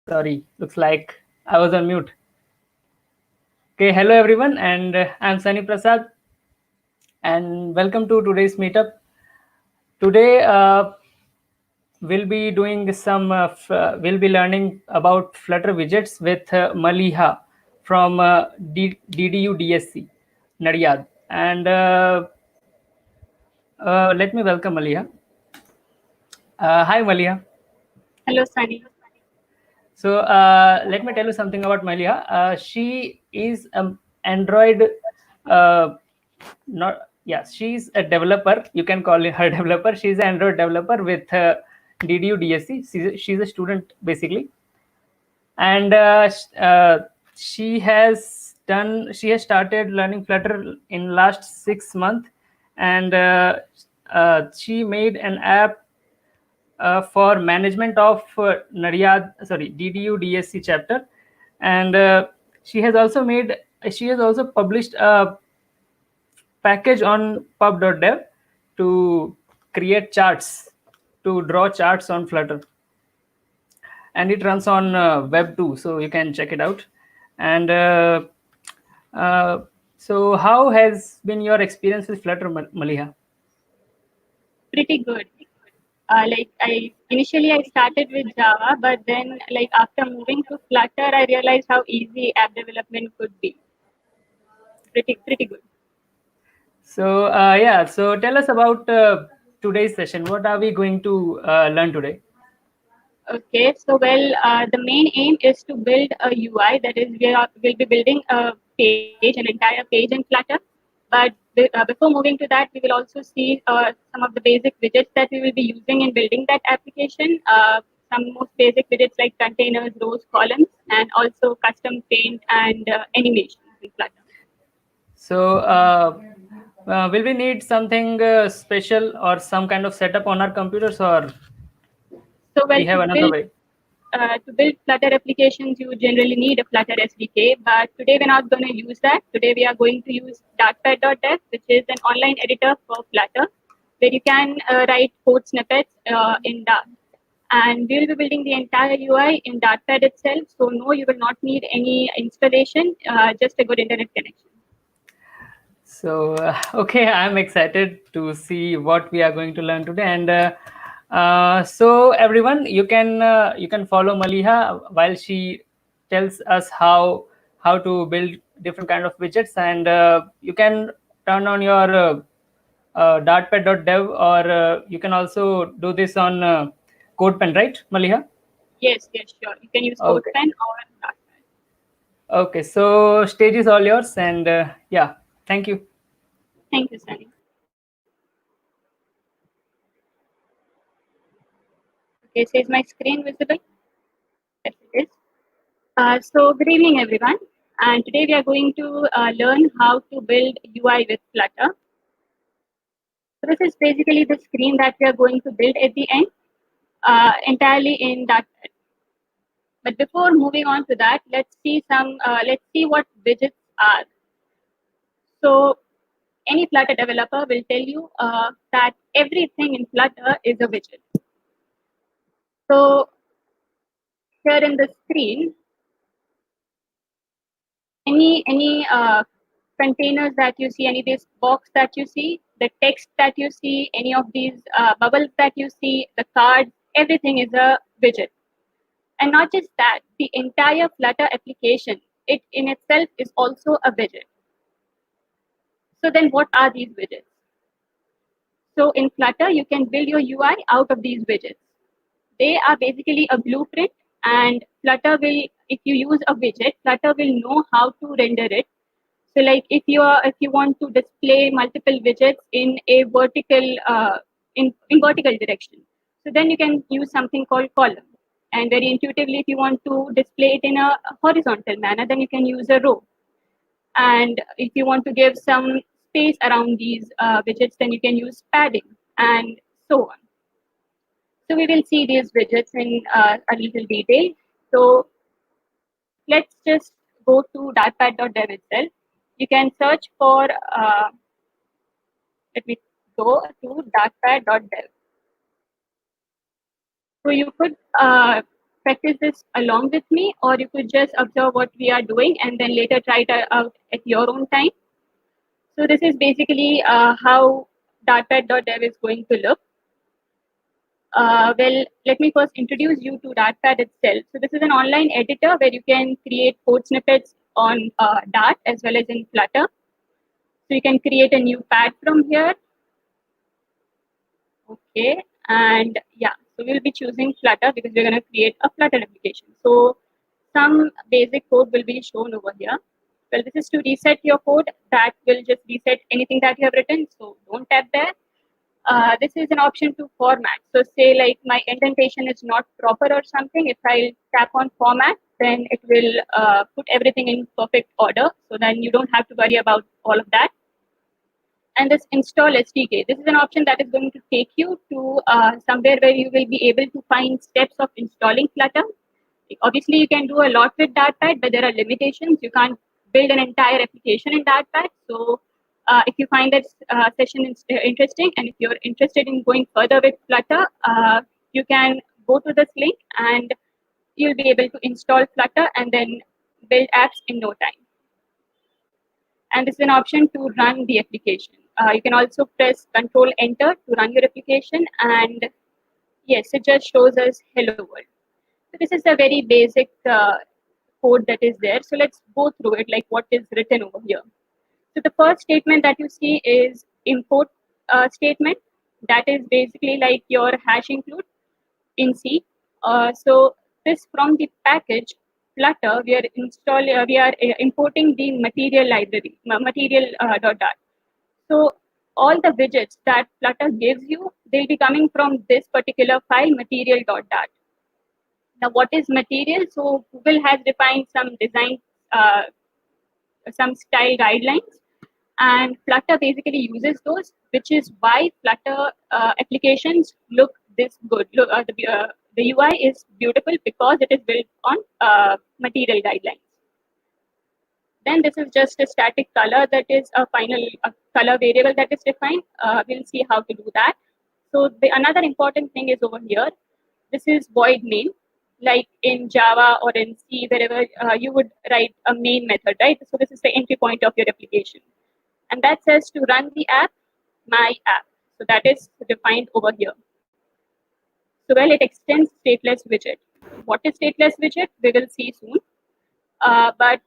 Sorry, looks like I was on mute. Okay, hello everyone, and I'm Sunny Prasad, and welcome to today's meetup. Today, we'll be doing we'll be learning about Flutter widgets with Maliha from DDU DSC, Naryad. And let me welcome Maliha. Hi, Maliha. Hello, Sunny. So let me tell you something about Maliha. She is an Android, not yes, she's a developer. You can call her developer. She's an Android developer with DDU DSC. She's a student basically, and she has started learning Flutter in last 6 months, and she made an app for management of DDU DSC chapter, and she has also made she has also published a package on pub.dev to create charts, to draw charts on Flutter, and it runs on web too, so you can check it out. And uh, so how has been your experience with Flutter, Maliha? Pretty good. I started with Java, but then after moving to Flutter, I realized how easy app development could be. Pretty good. So so tell us about today's session. What are we going to learn today? Okay, so the main aim is to build a UI. That is, we'll be building a page, an entire page in Flutter. But before moving to that, we will also see some of the basic widgets that we will be using in building that application. Some most basic widgets like containers, rows, columns, and also custom paint and animations in Flutter. So will we need something special or some kind of setup on our computers, or So we have another way? to build Flutter applications, you generally need a Flutter SDK, but today we're not going to use that. Today we are going to use dartpad.dev, which is an online editor for Flutter, where you can write code snippets in Dart. And we will be building the entire UI in Dartpad itself. So no, you will not need any installation, just a good internet connection. So okay, I'm excited to see what we are going to learn today. And so everyone, you can follow Maliha while she tells us how to build different kind of widgets, and you can turn on your dartpad.dev, or you can also do this on CodePen, right, Maliha? Yes, sure. You can use Okay. CodePen or Dartpad. Okay, so stage is all yours, and yeah, thank you. Thank you, Sunny. Okay, so is my screen visible? Yes, it is. So good evening, everyone. And today we are going to learn how to build UI with Flutter. So this is basically the screen that we are going to build at the end, entirely in that. But before moving on to that, let's see what widgets are. So any Flutter developer will tell you that everything in Flutter is a widget. So here in the screen, any containers that you see, any of this box that you see, the text that you see, any of these bubbles that you see, the cards, everything is a widget. And not just that, the entire Flutter application, it in itself is also a widget. So then what are these widgets? So in Flutter, you can build your UI out of these widgets. They are basically a blueprint, and Flutter will, if you use a widget, Flutter will know how to render it. So like if you want to display multiple widgets in a vertical in vertical direction, so then you can use something called column. And very intuitively, if you want to display it in a horizontal manner, then you can use a row. And if you want to give some space around these widgets, then you can use padding and so on. So we will see these widgets in a little detail. So let's just go to dartpad.dev itself. You can search for, let me go to dartpad.dev. So you could practice this along with me, or you could just observe what we are doing and then later try it out at your own time. So this is basically how dartpad.dev is going to look. Well, let me first introduce you to Dartpad itself. So this is an online editor where you can create code snippets on Dart as well as in Flutter. So you can create a new pad from here. Okay, and yeah, so we'll be choosing Flutter because we're going to create a Flutter application. So some basic code will be shown over here. Well, this is to reset your code. That will just reset anything that you have written. So don't tap there. This is an option to format. So say like my indentation is not proper or something. If I tap on format, then it will put everything in perfect order. So then you don't have to worry about all of that. And this install SDK. This is an option that is going to take you to somewhere where you will be able to find steps of installing Flutter. Obviously, you can do a lot with Dartpad, but there are limitations. You can't build an entire application in Dartpad. So if you find that session interesting, and if you're interested in going further with Flutter, you can go to this link and you'll be able to install Flutter and then build apps in no time. And this is an option to run the application. You can also press Control Enter to run your application, and yes, it just shows us Hello World. So this is a very basic code that is there. So let's go through it, like what is written over here. So the first statement that you see is import statement. That is basically like your hash include in C. So this from the package Flutter, we are importing the material library, material dot. So all the widgets that Flutter gives you, they'll be coming from this particular file, material.dart. Now, what is material? So Google has defined some design, some style guidelines, and Flutter basically uses those, which is why Flutter applications look this good. Look, the UI is beautiful because it is built on material guidelines. Then this is just a static color that is a final color variable that is defined. We'll see how to do that. So another important thing is over here. This is void main, like in Java or in C, wherever you would write a main method, right? So this is the entry point of your application. And that says to run the app, my app. So that is defined over here. So well, it extends stateless widget. What is stateless widget? We will see soon. But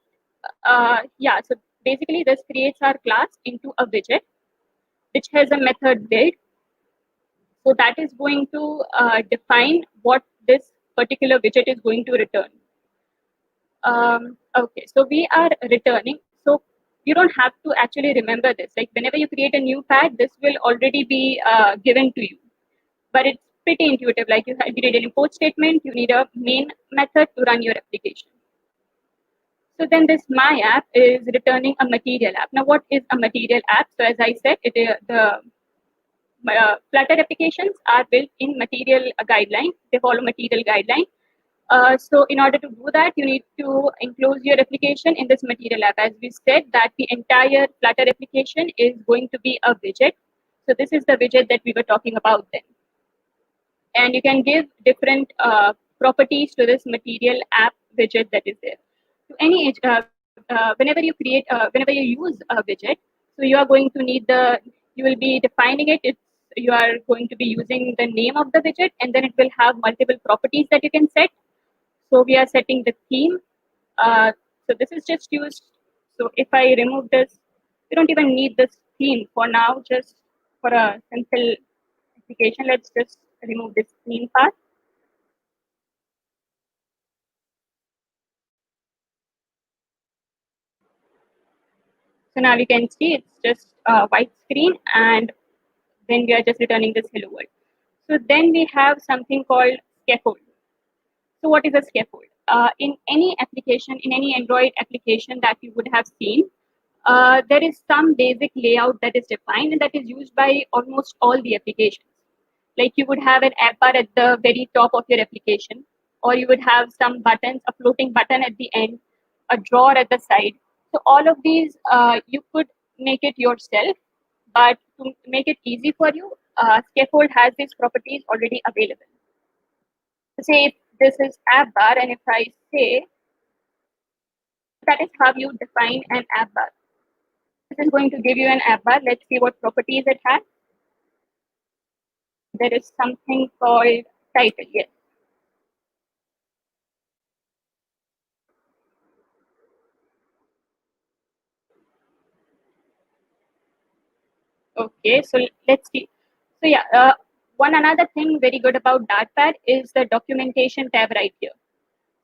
yeah, so basically this creates our class into a widget, which has a method build. So that is going to define what this particular widget is going to return. Okay, so we are returning. So you don't have to actually remember this. Like whenever you create a new pad, this will already be given to you. But it's pretty intuitive. Like you need an import statement, you need a main method to run your application. So then this my app is returning a material app. Now, what is a material app? So as I said, the Flutter applications are built in material guideline. They follow material guideline. So in order to do that, you need to enclose your application in this material app. As we said that the entire Flutter application is going to be a widget. So this is the widget that we were talking about then. And you can give different properties to this material app widget that is there. To any whenever you create, whenever you use a widget, so you are going to need you will be defining it. You are going to be using the name of the widget, and then it will have multiple properties that you can set. So we are setting the theme. So this is just used. So if I remove this, we don't even need this theme for now, just for a simple application. Let's just remove this theme part. So now we can see it's just a white screen, and then we are just returning this hello world. So then we have something called scaffold. So what is a scaffold? In any application, in any Android application that you would have seen, there is some basic layout that is defined and that is used by almost all the applications. Like you would have an app bar at the very top of your application, or you would have some buttons, a floating button at the end, a drawer at the side. So all of these, you could make it yourself, but to make it easy for you, Scaffold has these properties already available. So say if this is app bar, and if I say that is how you define an app bar. This is going to give you an app bar. Let's see what properties it has. There is something called title. Yes. Okay. So let's see. So yeah, one another thing very good about Dartpad is the documentation tab right here.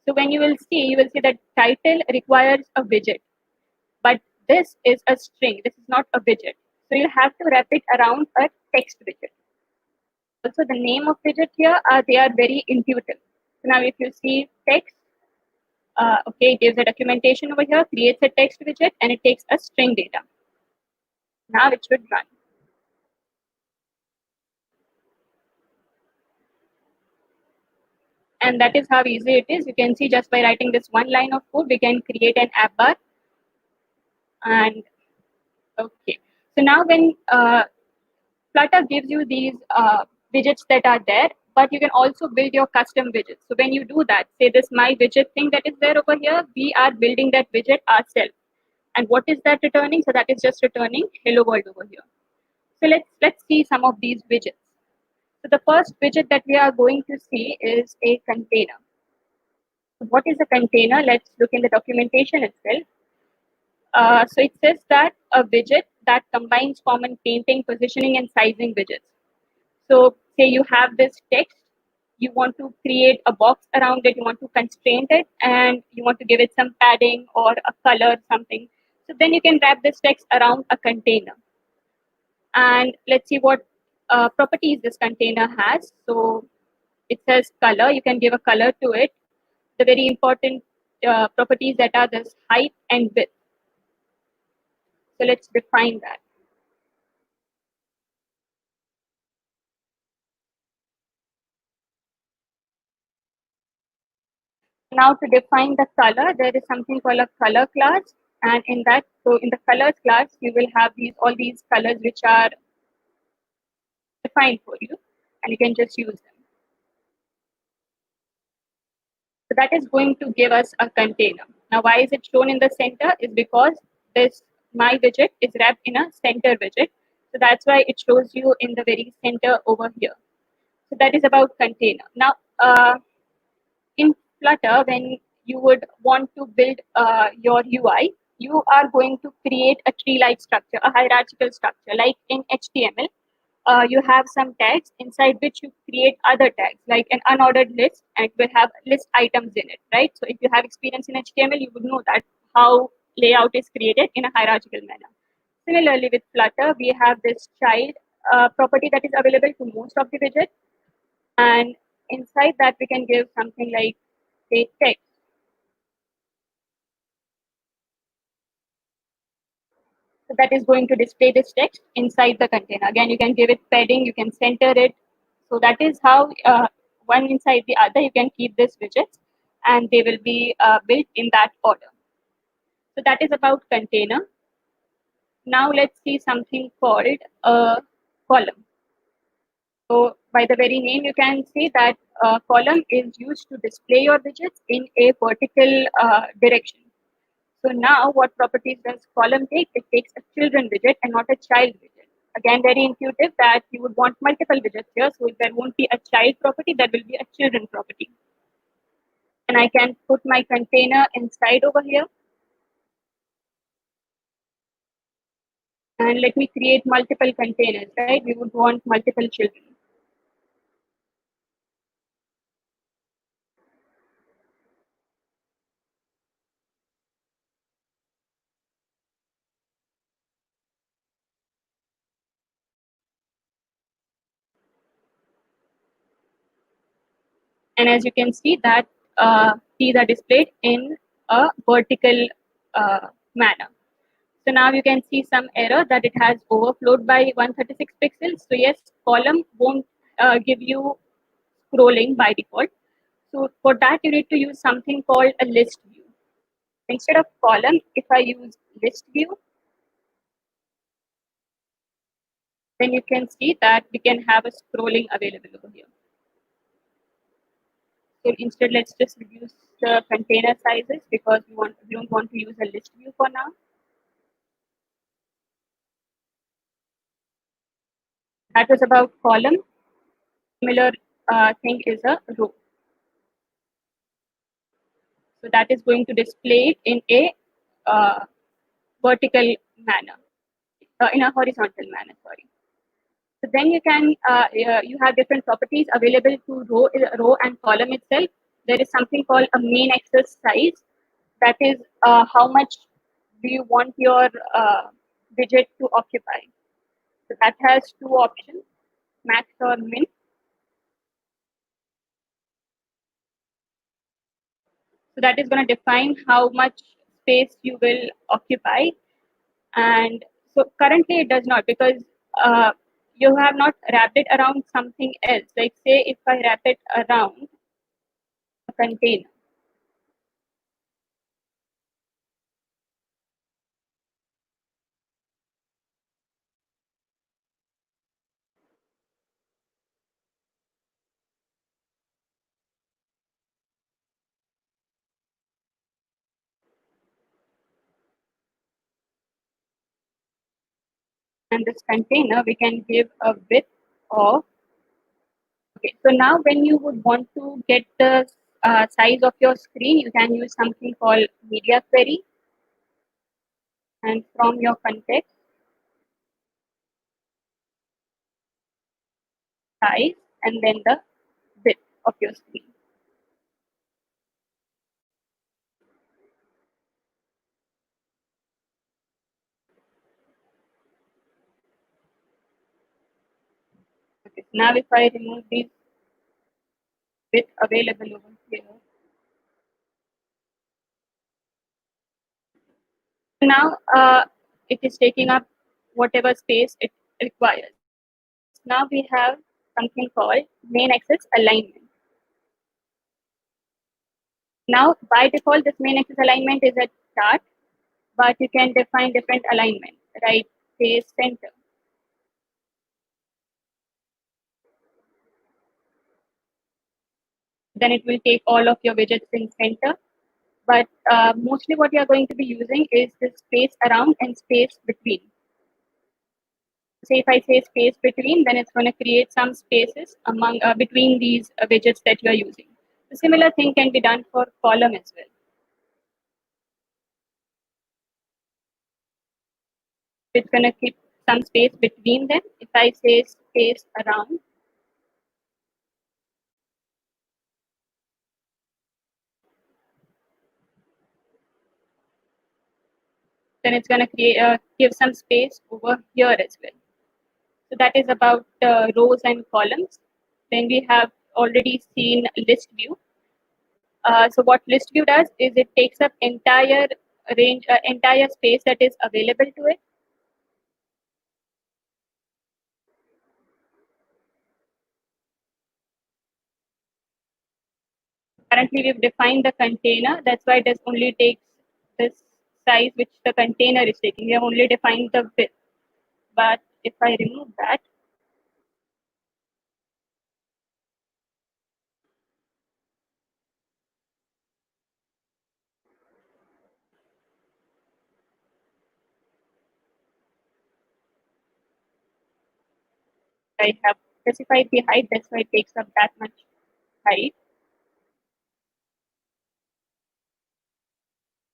So when you will see that title requires a widget, but this is a string. This is not a widget. So you have to wrap it around a text widget. Also, the name of widget here, they are very intuitive. So now if you see text, okay, it gives a documentation over here, creates a text widget, and it takes a string data. Now it should run. And that is how easy it is. You can see just by writing this one line of code, we can create an app bar. And okay, so now when Flutter gives you these widgets that are there, but you can also build your custom widgets. So when you do that, say this my widget thing that is there over here, we are building that widget ourselves. And what is that returning? So that is just returning hello world over here. So let's see some of these widgets. So the first widget that we are going to see is a container. What is a container? Let's look in the documentation itself. So it says that a widget that combines common painting, positioning, and sizing widgets. So say you have this text, you want to create a box around it, you want to constrain it, and you want to give it some padding or a color, something. So then you can wrap this text around a container. And let's see what properties this container has. So it says color, you can give a color to it. The very important properties that are this height and width. So let's define that. Now to define the color, there is something called a color class. And in that, so in the colors class, you will have all these colors which are defined for you, and you can just use them. So that is going to give us a container. Now, why is it shown in the center? Is because this my widget is wrapped in a center widget. So that's why it shows you in the very center over here. So that is about container. Now, in Flutter, when you would want to build your UI, you are going to create a tree-like structure, a hierarchical structure. Like in HTML, you have some tags inside which you create other tags, like an unordered list, and it will have list items in it, right? So if you have experience in HTML, you would know that how layout is created in a hierarchical manner. Similarly, with Flutter, we have this child property that is available to most of the widgets, and inside that we can give something like say text. So that is going to display this text inside the container. Again, you can give it padding, you can center it. So that is how one inside the other you can keep this widgets, and they will be built in that order. So that is about container. Now let's see something called a column. So by the very name, you can see that column is used to display your widgets in a vertical direction. So now what properties does column take? It takes a children widget and not a child widget. Again, very intuitive that you would want multiple widgets here. So if there won't be a child property, there will be a children property. And I can put my container inside over here. And let me create multiple containers, right? We would want multiple children. And as you can see that these are displayed in a vertical manner. So now you can see some error that it has overflowed by 136 pixels. So yes, column won't give you scrolling by default. So for that, you need to use something called a list view. Instead of column, if I use list view, then you can see that we can have a scrolling available over here. So instead, let's just reduce the container sizes because we don't want to use a list view for now. That was about column. Similar thing is a row. So that is going to display it in a vertical manner, in a horizontal manner, sorry. So then you have different properties available to row and column itself. There is something called a main axis size. That is how much do you want your widget to occupy. So that has two options, max or min. So that is going to define how much space you will occupy. And so currently it does not because you have not wrapped it around something else. Like say if I wrap it around a container, and this container we can give a width of, okay, so now when you would want to get the size of your screen, you can use something called media query, and from your context, size, and then the width of your screen. Okay, so now if I remove this width available over here, now it is taking up whatever space it requires. Now we have something called main axis alignment. Now by default, this main axis alignment is a chart, but you can define different alignment, right? Face, center. Then it will take all of your widgets in center. But mostly what you are going to be using is the space around and space between. Say if I say space between, then it's going to create some spaces among between these widgets that you are using. A similar thing can be done for column as well. It's going to keep some space between them. If I say space around, then it's going to create give some space over here as well. So that is about rows and columns. Then we have already seen list view. So what list view does is it takes up entire range, entire space that is available to it. Currently, we've defined the container. That's why it only takes this size which the container is taking. We have only defined the width. But if I remove that, I have specified the height. That's why it takes up that much height.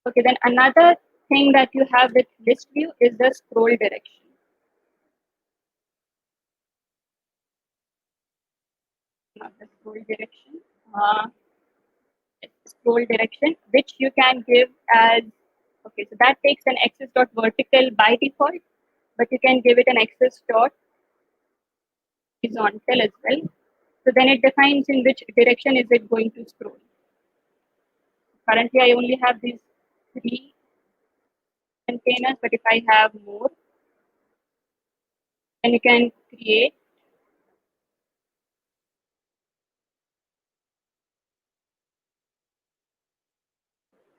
Okay, then another thing that you have with list view is the scroll direction. Not the scroll direction. Scroll direction, which you can give as, okay, so that takes an axis dot vertical by default, but you can give it an axis dot horizontal as well. So then it defines in which direction is it going to scroll. Currently, I only have these 3 containers, but if I have more, then you can create.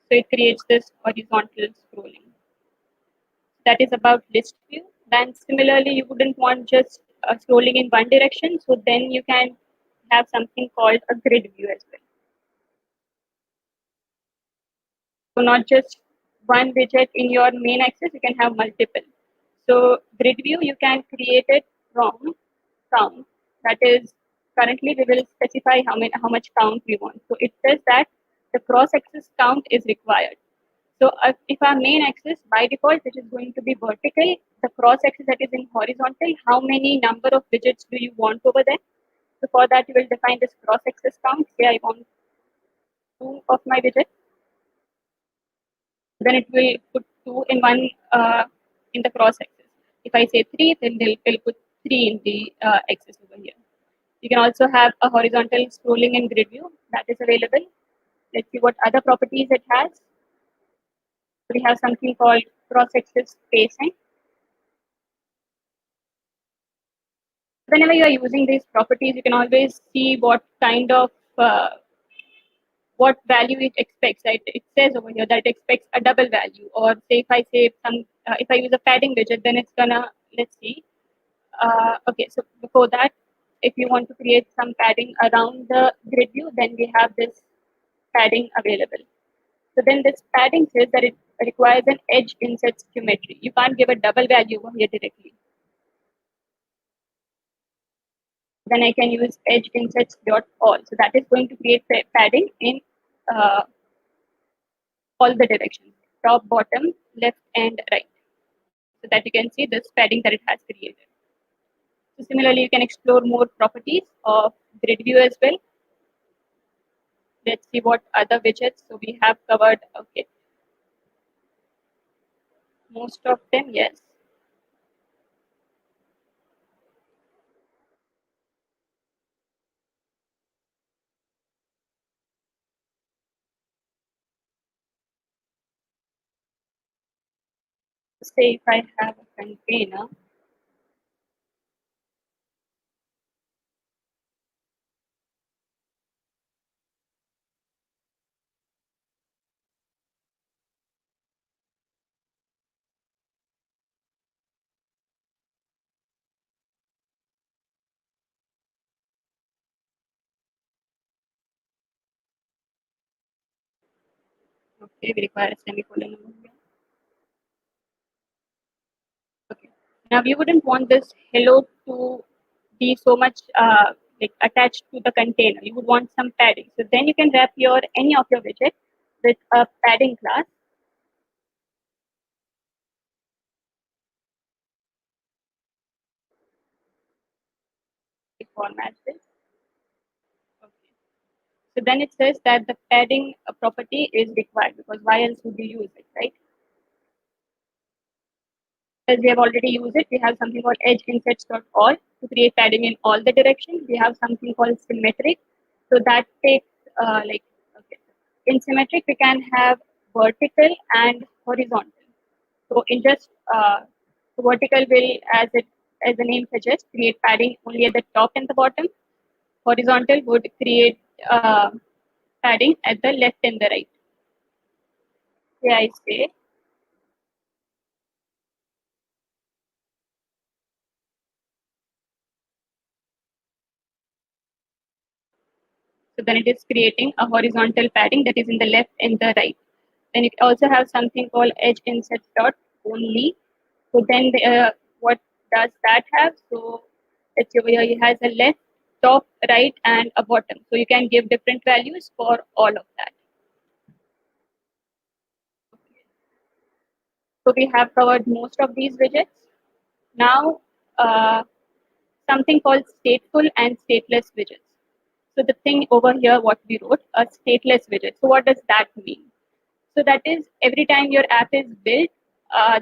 So it creates this horizontal scrolling. That is about list view. Then similarly, you wouldn't want just scrolling in one direction. So then you can have something called a grid view as well. So not just one widget in your main axis, you can have multiple. So grid view, you can create it from count. That is, currently we will specify how much count we want. So it says that the cross axis count is required. So if our main axis by default, which is going to be vertical, the cross axis that is in horizontal, how many number of widgets do you want over there? So for that, you will define this cross axis count. Say I want 2 of my widgets. Then it will put 2 in one in the cross axis. If I say 3, then will put 3 in the axis over here. You can also have a horizontal scrolling in grid view that is available. Let's see what other properties it has. We have something called cross-axis spacing. Whenever you are using these properties, you can always see what kind of what value it expects. Right? It says over here that it expects a double value. Or say if I say if I use a padding widget, then it's gonna, let's see. Okay, so before that, if you want to create some padding around the grid view, then we have this padding available. So then this padding says that it requires an edge inset geometry. You can't give a double value over here directly. Then I can use edge insets dot all. So that is going to create padding in uh, all the directions, top, bottom, left, and right. So that you can see this padding that it has created. So similarly, you can explore more properties of grid view as well. Let's see what other widgets. So we have covered, okay, most of them, yes. Say if I have a container, okay, we require a semicolon over here. Okay. Now we wouldn't want this hello to be so much like attached to the container. You would want some padding. So then you can wrap your any of your widgets with a padding class. We format this. Okay. So then it says that the padding property is required because why else would you use it, right? As we have already used it, we have something called edge insets.all to create padding in all the directions. We have something called symmetric. So that takes like, okay. In symmetric, we can have vertical and horizontal. So in just vertical will, as the name suggests, create padding only at the top and the bottom. Horizontal would create padding at the left and the right. Here I say, so then it is creating a horizontal padding that is in the left and the right. Then you also have something called edge inset dot only. So then what does that have? So it's over here. It has a left, top, right, and a bottom. So you can give different values for all of that. So we have covered most of these widgets. Now something called stateful and stateless widgets. So the thing over here, what we wrote, a stateless widget. So what does that mean? So that is every time your app is built,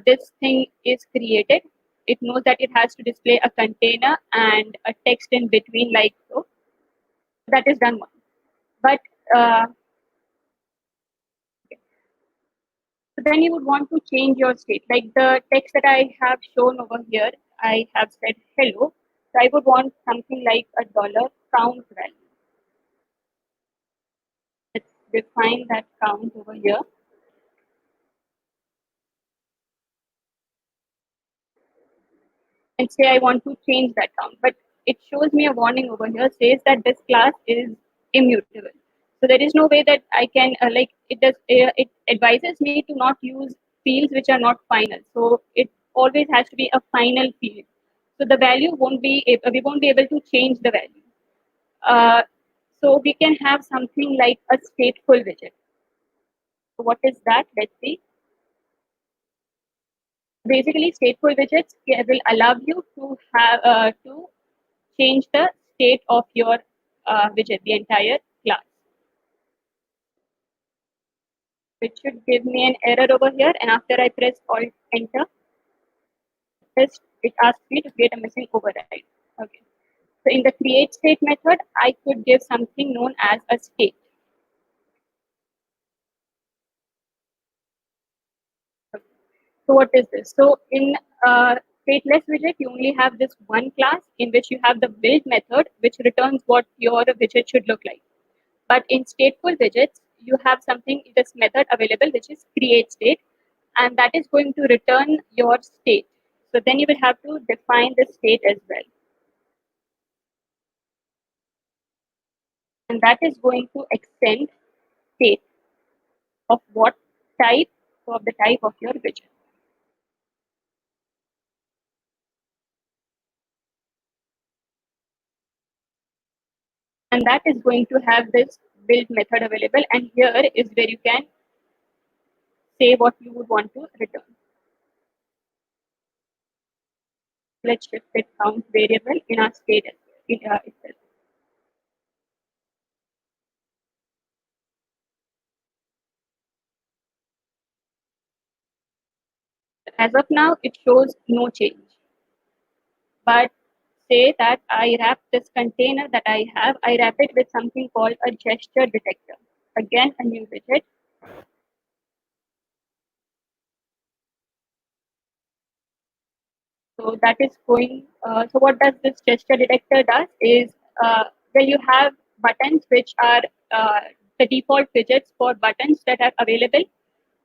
this thing is created. It knows that it has to display a container and a text in between like so. That is done once. But so then you would want to change your state. Like the text that I have shown over here, I have said hello. So I would want something like a dollar count value. Let's define that count over here. And say I want to change that count. But it shows me a warning over here, says that this class is immutable. So there is no way that I can like it does. It advises me to not use fields which are not final. So it always has to be a final field. So the value won't be we won't be able to change the value. Uh, so we can have something like a stateful widget. So what is that? Let's see. Basically, stateful widgets will allow you to have to change the state of your widget, the entire class, which should give me an error over here. And after I press Alt Enter, it asks me to create a missing override. Okay. So in the create state method, I could give something known as a state. So what is this? So in stateless widget, you only have this one class in which you have the build method, which returns what your widget should look like. But in stateful widgets, you have something, this method available, which is create state, and that is going to return your state. So then you will have to define the state as well. And that is going to extend state of what type, of the type of your widget. And that is going to have this build method available. And here is where you can say what you would want to return. Let's shift it count variable in our state itself. As of now, it shows no change. But say that I wrap this container that I wrap it with something called a gesture detector. Again, a new widget. So that is going, so what does this gesture detector does is, well, you have buttons which are the default widgets for buttons that are available.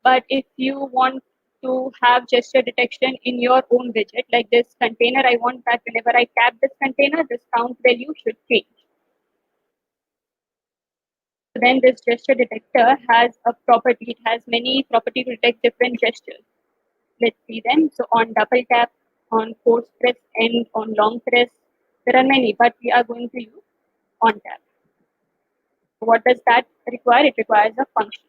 But if you want to have gesture detection in your own widget, like this container, I want that whenever I tap this container, this count value should change. So then this gesture detector has a property, it has many properties to detect different gestures. Let's see them. So on double tap, on force press, and on long press, there are many, but we are going to use on tap. So what does that require? It requires a function.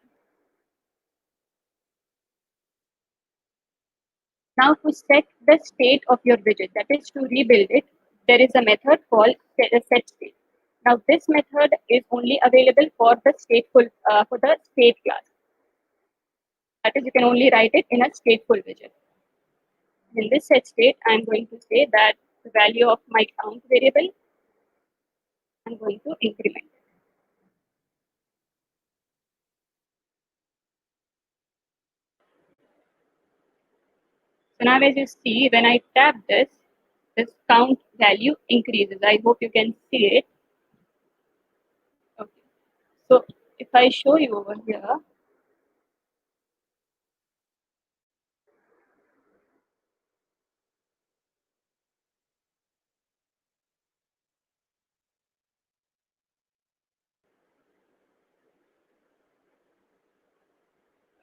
Now to set the state of your widget, that is to rebuild it, there is a method called set state. Now this method is only available for the stateful for the state class. That is, you can only write it in a stateful widget. In this set state, I'm going to say that the value of my count variable, I'm going to increment. So now as you see, when I tap this, this count value increases. I hope you can see it. Okay. So if I show you over here,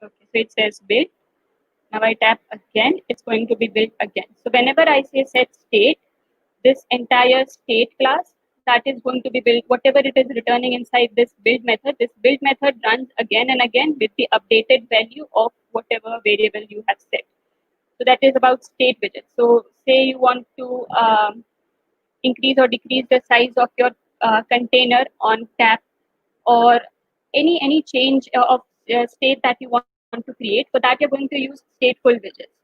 okay, so it says build. Now I tap again, it's going to be built again. So whenever I say set state, this entire state class that is going to be built, whatever it is returning inside this build method runs again and again with the updated value of whatever variable you have set. So that is about state widgets. So say you want to increase or decrease the size of your container on tap, or any change of state that you want to create. For that, you're going to use stateful widgets.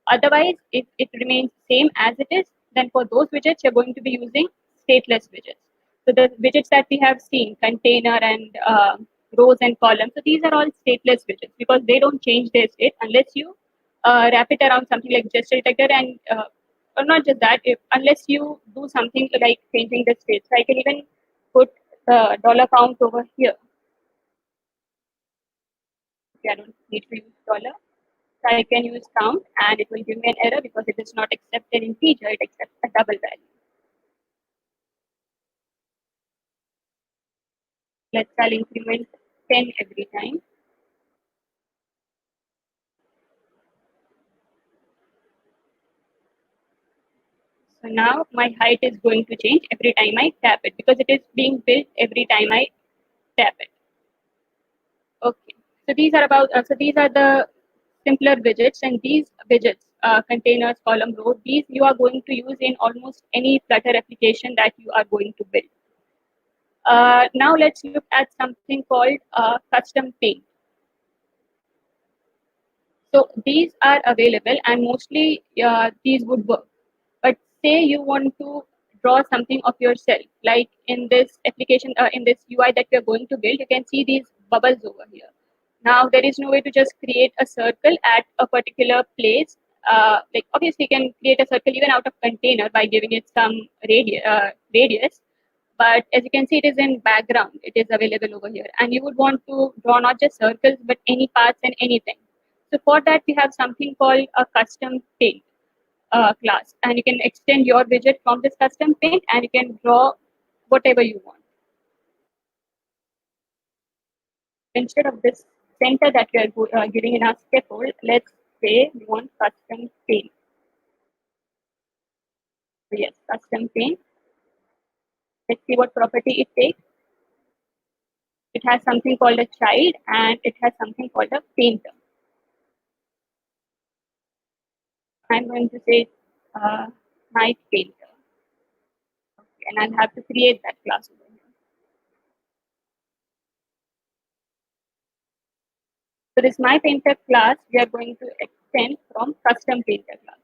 Otherwise, if it remains same as it is, then for those widgets, you're going to be using stateless widgets. So the widgets that we have seen, container and rows and columns, so these are all stateless widgets because they don't change their state unless you wrap it around something like gesture detector and or not just that, unless you do something like changing the state. So I can even put the dollar count over here. Okay, I don't need to use dollar. So I can use count and it will give me an error because it does not accept an integer, it accepts a double value. I'll increment 10 every time. So now my height is going to change every time I tap it because it is being built every time I tap it. Okay. So these are the simpler widgets, and these widgets, containers, column, row, these you are going to use in almost any Flutter application that you are going to build. Now let's look at something called custom paint. So these are available, and mostly these would work. But say you want to draw something of yourself, like in this application, in this UI that we are going to build, you can see these bubbles over here. Now there is no way to just create a circle at a particular place. Like obviously, you can create a circle even out of container by giving it some radius. But as you can see, it is in background. It is available over here, and you would want to draw not just circles but any parts and anything. So for that, we have something called a custom paint class, and you can extend your widget from this custom paint, and you can draw whatever you want. Instead of this center that we are giving in our scaffold, let's say we want custom paint. So yes, custom paint. Let's see what property it takes. It has something called a child, and it has something called a painter. I'm going to say my painter, okay, and I'll have to create that class over here. So this my painter class, we are going to extend from custom painter class.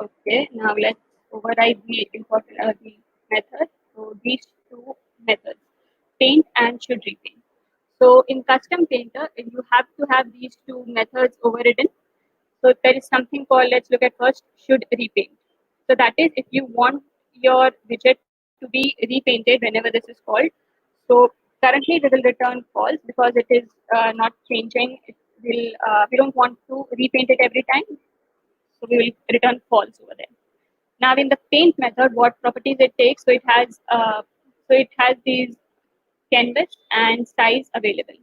Okay, now let's override the important the method. So these two methods, paint and should repaint. So in custom painter, you have to have these two methods overridden. So there is something called, let's look at first, should repaint. So that is if you want your widget to be repainted whenever this is called. So currently we will return false because it is not changing. It will we don't want to repaint it every time. So we will return false over there. Now in the paint method, what properties it takes? So it has these canvas and size available.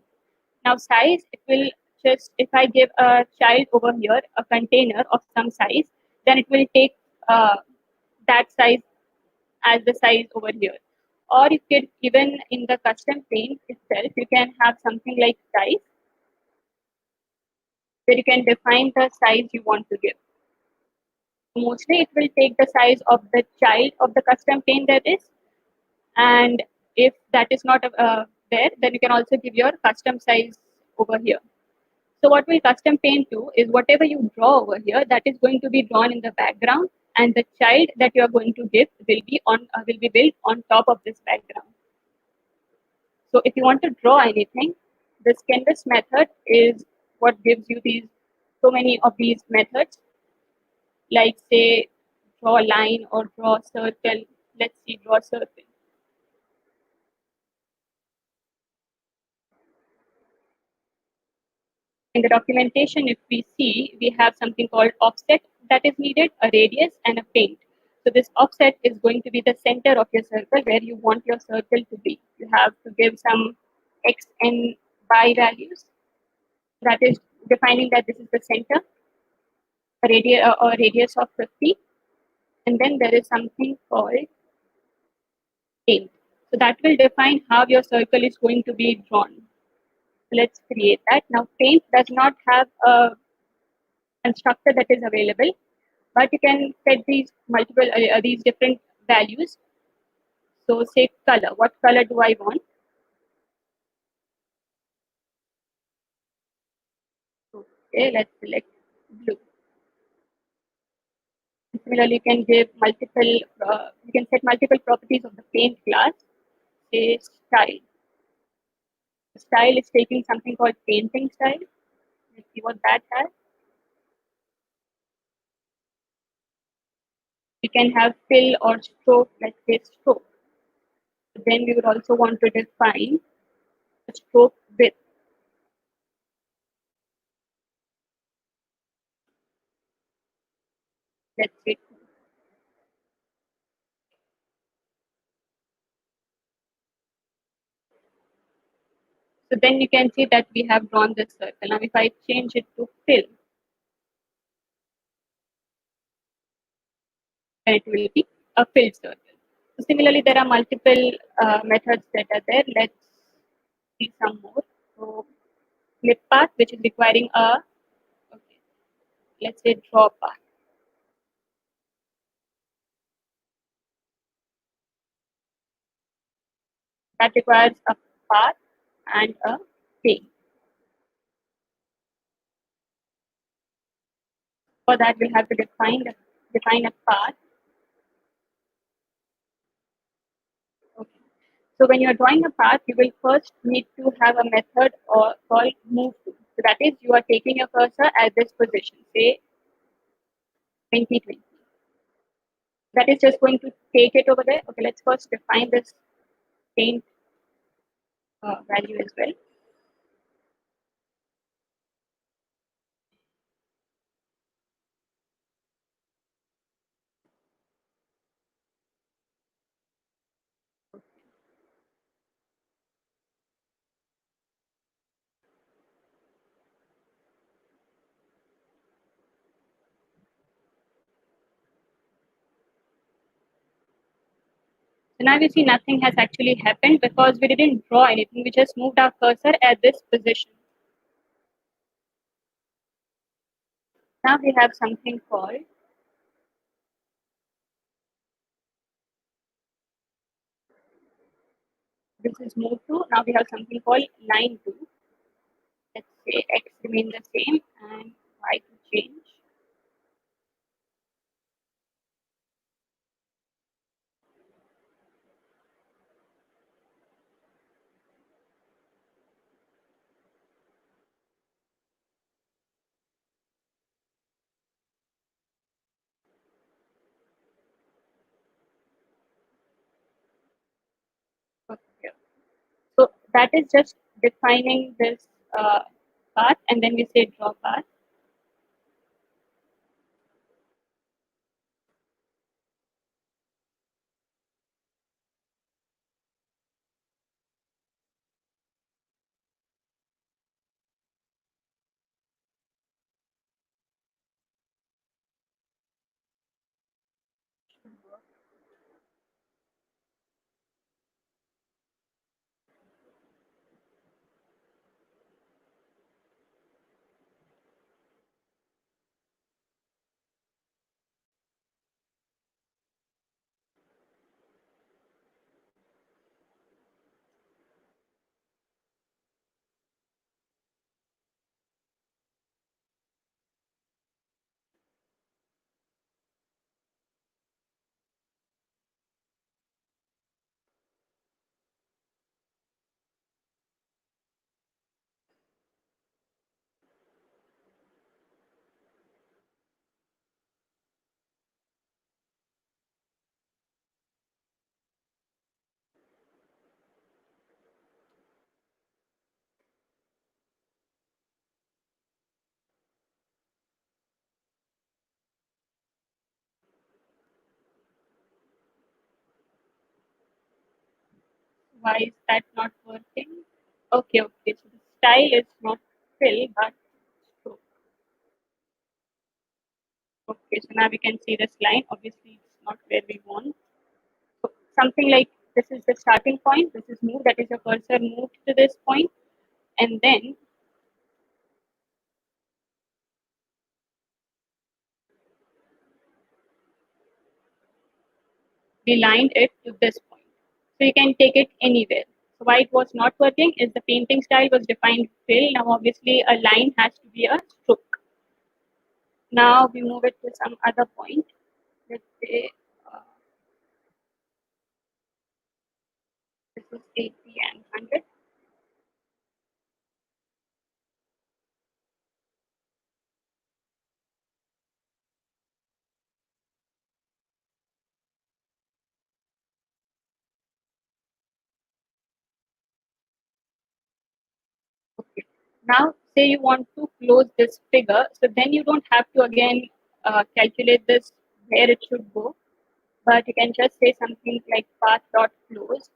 Now size, it will just, if I give a child over here a container of some size, then it will take that size as the size over here. Or you could, even in the custom paint itself, you can have something like size, where you can define the size you want to give. Mostly it will take the size of the child of the custom paint that is, and if that is not there, then you can also give your custom size over here. So what will custom paint do is whatever you draw over here, that is going to be drawn in the background, and the child that you are going to give will be built on top of this background. So if you want to draw anything, this canvas method is what gives you these so many of these methods, like say draw line or draw circle. Let's see, draw circle. In the documentation, if we see, we have something called offset that is needed, a radius and a paint. So this offset is going to be the center of your circle where you want your circle to be. You have to give some x and y values. That is defining that this is the center, a radius of 50. And then there is something called paint. So that will define how your circle is going to be drawn. So let's create that. Now paint does not have a constructor that is available, but you can set these different values. So say color, what color do I want? Okay, let's select blue. Similarly, you can give you can set multiple properties of the paint class. Say style. Style is taking something called painting style. Let's see what that has. We can have fill or stroke, let's say stroke. Then we would also want to define the stroke width. Let's say 2. So then you can see that we have drawn this circle. Now if I change it to fill, then it will be a filled circle. So similarly, there are multiple methods that are there. Let's see some more. So flip path, which is requiring a, okay, let's say draw path. That requires a path and a paint. For that, we'll have to define a path. Okay. So when you're drawing a path, you will first need to have a method or called move to. So that is, you are taking your cursor at this position, say 2020. That is just going to take it over there. Okay, let's first define this paint value as well. So now you see nothing has actually happened because we didn't draw anything. We just moved our cursor at this position. Now we have something called this is move to. Now we have something called line to. Let's say x remain the same and y to change. Okay. So that is just defining this path, and then we say draw path. Why is that not working? Okay, okay. So the style is not fill but stroke. Okay, so now we can see this line. Obviously, it's not where we want. So something like this is the starting point. This is move. That is your cursor moved to this point, and then we lined it to this point. So you can take it anywhere. So why it was not working is the painting style was defined fill. Now obviously a line has to be a stroke. Now we move it to some other point. Let's say this is 80 and 100. Okay. Now say you want to close this figure, so then you don't have to again calculate this where it should go, but you can just say something like path dot close.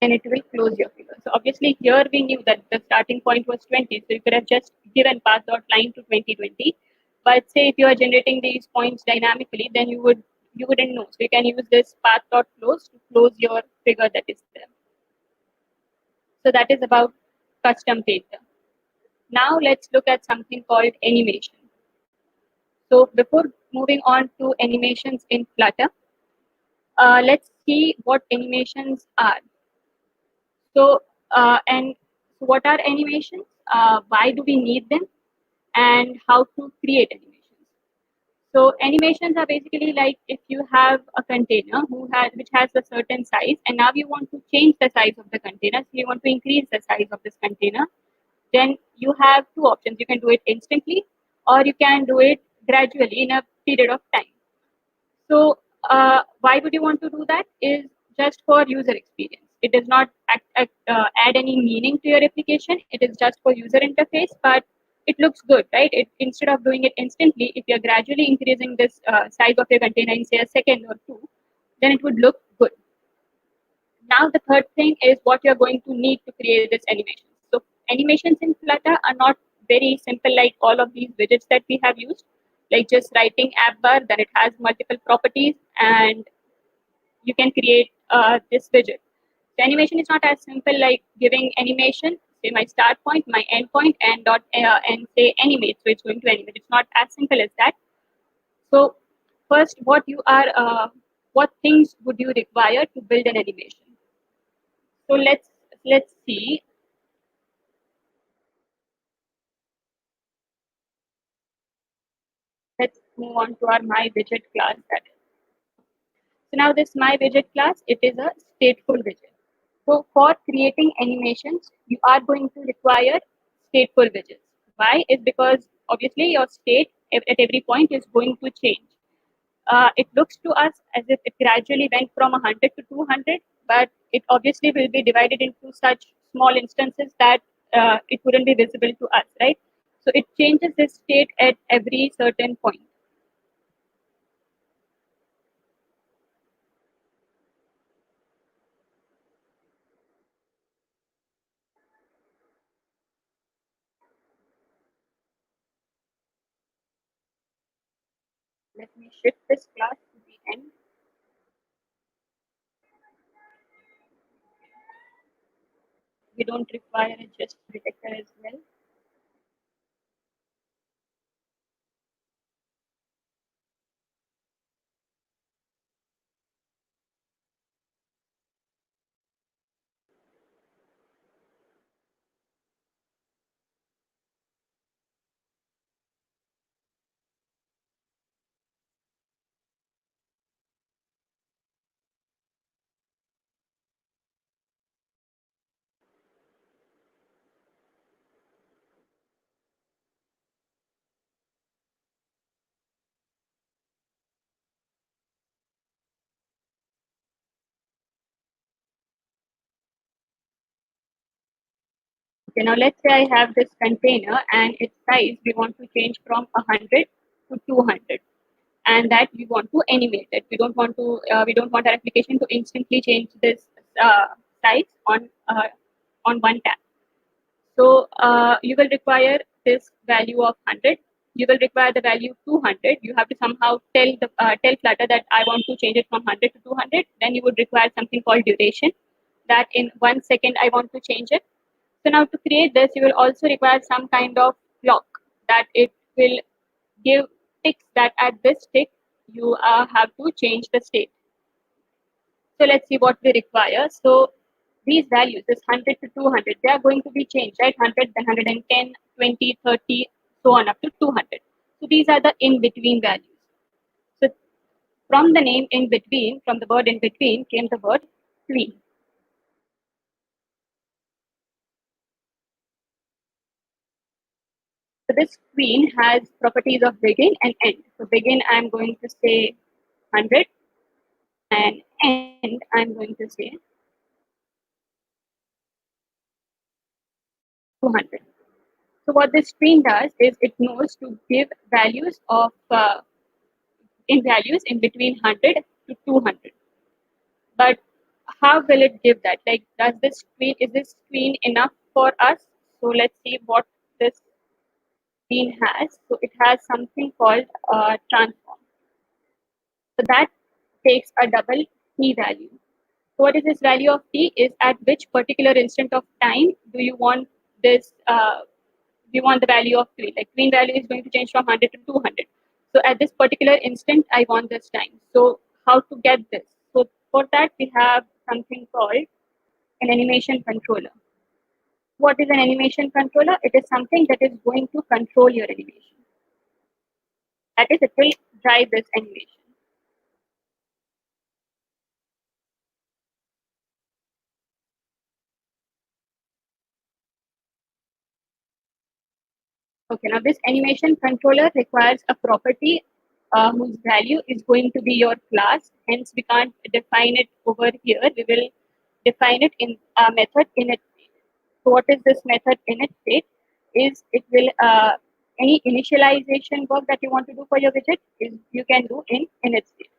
then it will close your figure. So obviously here we knew that the starting point was 20, so you could have just given path.line to 2020. But say if you are generating these points dynamically, then you wouldn't know. So you can use this path.close to close your figure that is there. So that is about custom painter. Now let's look at something called animation. So before moving on to animations in Flutter, let's see what animations are. So, and so what are animations? Why do we need them? And how to create animations? So animations are basically like if you have a container which has a certain size, and now you want to change the size of the container. So you want to increase the size of this container. Then you have two options. You can do it instantly, or you can do it gradually in a period of time. So why would you want to do that? Is just for user experience. It does not add any meaning to your application. It is just for user interface, but it looks good, right? Instead of doing it instantly, if you're gradually increasing this size of your container in say a second or two, then it would look good. Now the third thing is what you're going to need to create this animation. So animations in Flutter are not very simple like all of these widgets that we have used, like just writing app bar, then it has multiple properties and you can create this widget. The animation is not as simple like giving animation, say my start point, my end point, and say animate, so it's going to animate. It's not as simple as that. So first, what things would you require to build an animation? So let's see. Let's move on to our my widget class. So now this my widget class, it is a stateful widget. So for creating animations, you are going to require stateful widgets. Why? Is because obviously your state at every point is going to change. It looks to us as if it gradually went from 100 to 200, but it obviously will be divided into such small instances that it wouldn't be visible to us, right? So it changes the state at every certain point. Let me shift this class to the end. We don't require a just detector as well. Okay, now let's say I have this container and its size we want to change from 100 to 200, and that we want to animate it. We don't want our application to instantly change this size on one tap. So you will require this value of 100. You will require the value 200. You have to somehow tell Flutter that I want to change it from 100 to 200. Then you would require something called duration, that in 1 second I want to change it. So now to create this, you will also require some kind of clock that it will give ticks that at this tick you have to change the state. So let's see what we require. So these values, this 100 to 200, they are going to be changed, right? 100, then 110, 20, 30, so on up to 200. So these are the in-between values. So from the name in between, from the word in between came the word tween. So this tween has properties of begin and end. So begin, I'm going to say 100, and end, I'm going to say 200. So what this tween does is it knows to give values of in values in between 100 to 200. But how will it give that? Like, is this screen enough for us? So let's see what this screen has. So it has something called transform. So that takes a double t value. So what is this value of t? Is at which particular instant of time do you want this? You want the value of green. Like green value is going to change from 100 to 200. So at this particular instant, I want this time. So how to get this? So for that, we have something called an animation controller. What is an animation controller? It is something that is going to control your animation. That is, it will drive this animation. Okay, now this animation controller requires a property whose value is going to be your class. Hence, we can't define it over here. We will define it in a method init state. So, what is this method init state? Is it will any initialization work that you want to do for your widget is you can do in init state.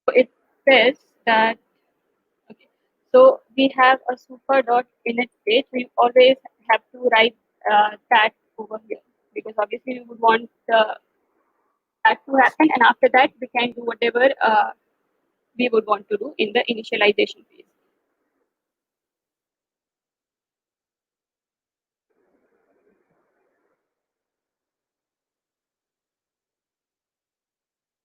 So it says that okay. So we have a super dot init state. We always have to write that over here because obviously we would want that to happen, and after that we can do whatever we would want to do in the initialization phase.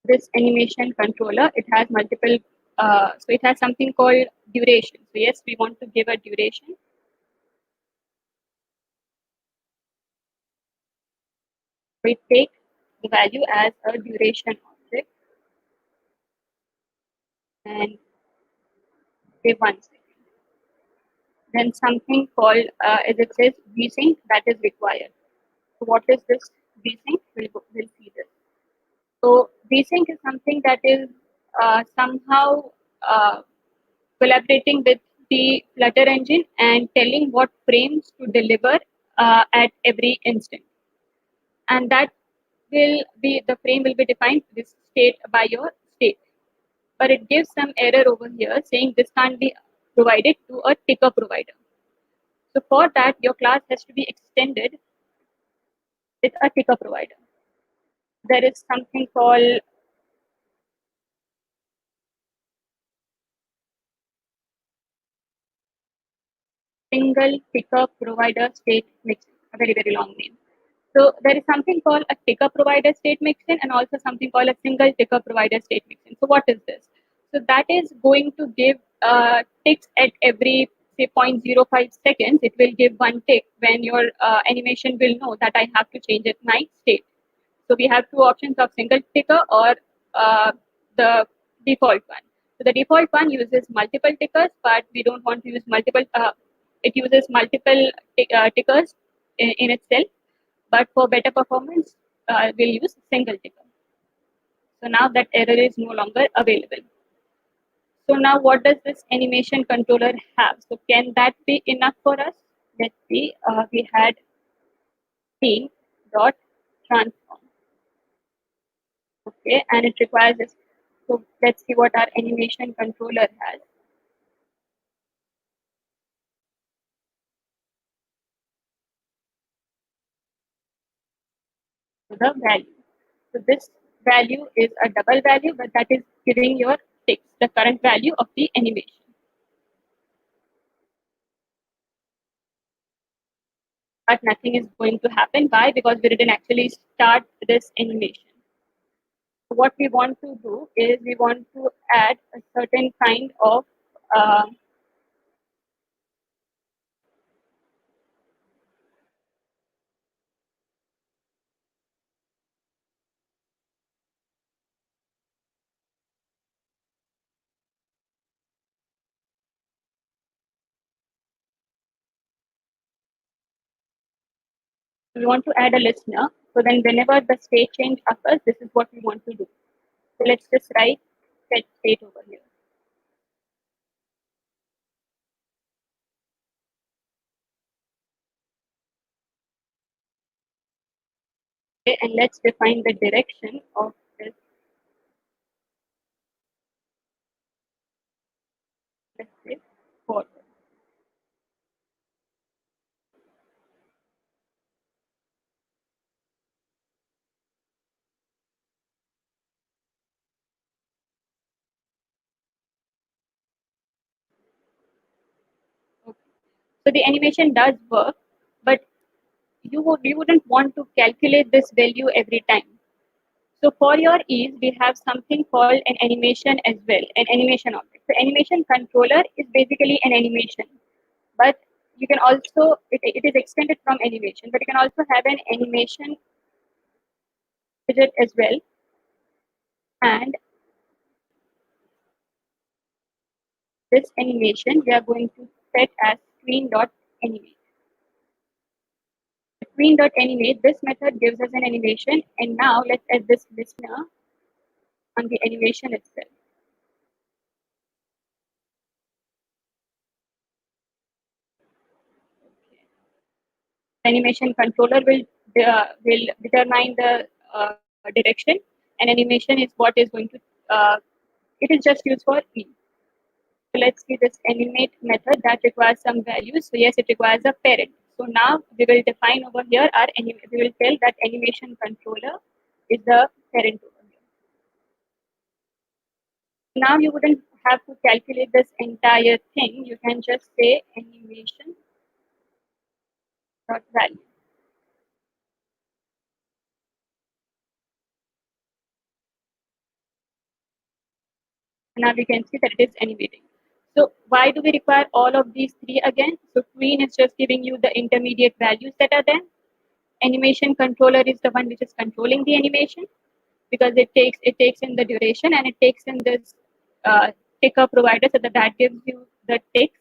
This animation controller, it has multiple. So it has something called duration. So yes, we want to give a duration. We take the value as a duration object and give 1 second. Then something called, as it says, vsync that is required. So what is this vsync? We'll see this. So vsync is something that is somehow collaborating with the Flutter engine and telling what frames to deliver at every instant. And that will be, the frame will be defined this state by your state. But it gives some error over here saying this can't be provided to a ticker provider. So for that, your class has to be extended with a ticker provider. There is something called single ticker provider state mixin, a very, very long name. So there is something called a ticker provider state mixin and also something called a single ticker provider state mixin. So what is this? So that is going to give ticks at every say 0.05 seconds. It will give one tick when your animation will know that I have to change it my state. So we have two options of single ticker or the default one. So the default one uses multiple tickers, but we don't want to use multiple. It uses multiple tickers in itself, but for better performance, we'll use single ticker. So now that error is no longer available. So now what does this animation controller have? So can that be enough for us? Let's see. We had scene dot transform. Okay, and it requires this. So let's see what our animation controller has. So the value. So this value is a double value, but that is giving your text the current value of the animation. But nothing is going to happen. Why? Because we didn't actually start this animation. So what we want to do is we want to add a certain kind of uh, we want to add a listener. So then whenever the state change occurs, this is what we want to do. So let's just write set state over here. Okay, and let's define the direction of this. Let's say forward. Okay. So the animation does work, but you wouldn't want to calculate this value every time. So for your ease, we have something called an animation as well, an animation object. So animation controller is basically an animation, but you can also, it is extended from animation, but you can also have an animation widget as well. And this animation we are going to set as screen.animate. Screen.animate, this method gives us an animation, and now let's add this listener on the animation itself. Animation controller will determine the direction, and animation is what is going to it is just used for E. So let's see this animate method that requires some values. So yes, it requires a parent. So now we will define over here we will tell that animation controller is the parent over here. Now you wouldn't have to calculate this entire thing. You can just say animation dot value. Now we can see that it is animating. So why do we require all of these three again? So queen is just giving you the intermediate values that are there. Animation controller is the one which is controlling the animation because it takes in the duration and it takes in this ticker provider so that gives you the text,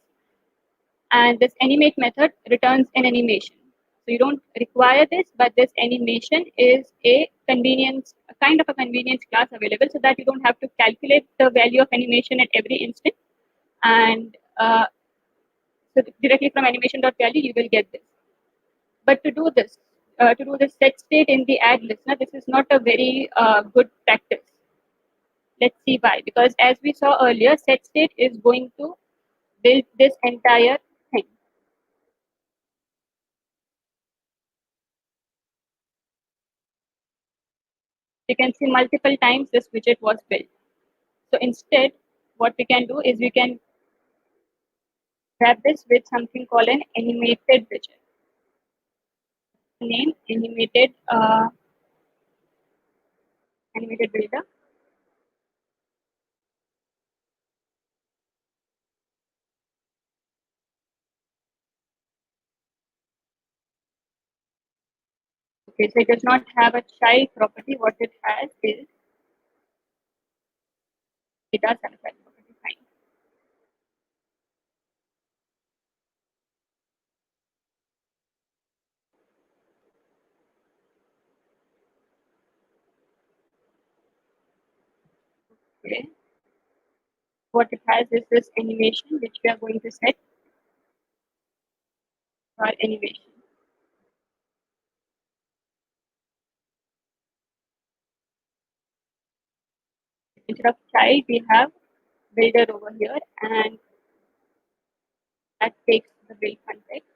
and this animate method returns an animation. So you don't require this, but this animation is a kind of a convenience class available so that you don't have to calculate the value of animation at every instant. And so directly from animation.value, you will get this. But to do this set state in the add listener, this is not a very good practice. Let's see why. Because as we saw earlier, set state is going to build this entire thing. You can see multiple times this widget was built. So instead, what we can do is we can wrap this with something called an animated widget. Name animated builder. Okay, so it does not have a child property. What it has is it does have a child property. Fine. Okay. What it has is this animation which we are going to set for animation. Instead of child, we have builder over here, and that takes the build context.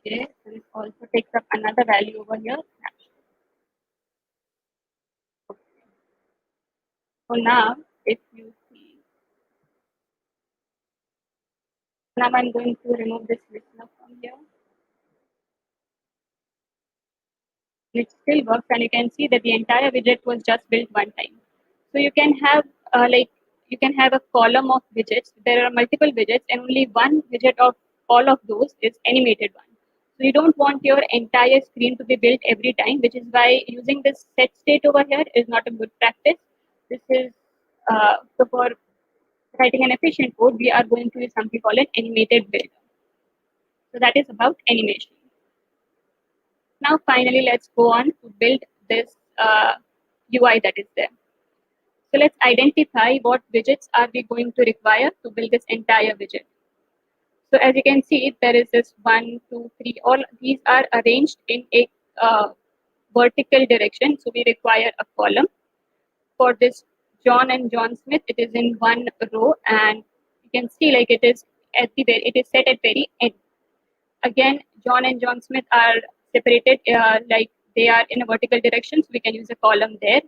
Okay, so this also takes up another value over here. So now, if you see, now I'm going to remove this listener from here. It still works, and you can see that the entire widget was just built one time. So you can have you can have a column of widgets. There are multiple widgets, and only one widget of all of those is animated one. So you don't want your entire screen to be built every time, which is why using this set state over here is not a good practice. This is so for writing an efficient code, we are going to use something called an animated build. So that is about animation. Now finally, let's go on to build this UI that is there. So let's identify what widgets are we going to require to build this entire widget. So as you can see, there is this 1, 2, 3, all these are arranged in a vertical direction. So we require a column. For this John and John Smith, it is in one row, and you can see like it is at the very, it is set at very end. Again, John and John Smith are separated, like they are in a vertical direction, so we can use a column there.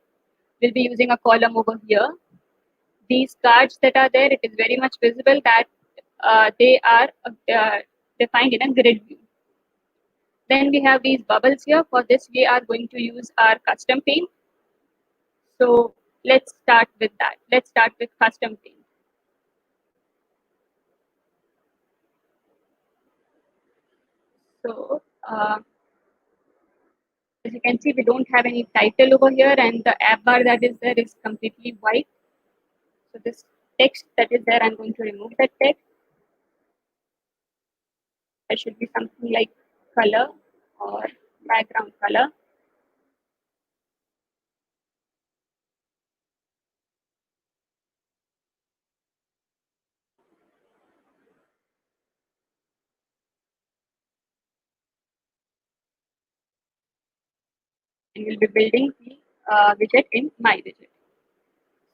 We'll be using a column over here. These cards that are there, it is very much visible that they are defined in a grid view. Then we have these bubbles here. For this, we are going to use our custom paint. So let's start with that. Let's start with custom paint. So as you can see, we don't have any title over here, and the app bar that is there is completely white. So this text that is there, I'm going to remove that text. There should be something like color or background color. And we'll be building the widget in my widget.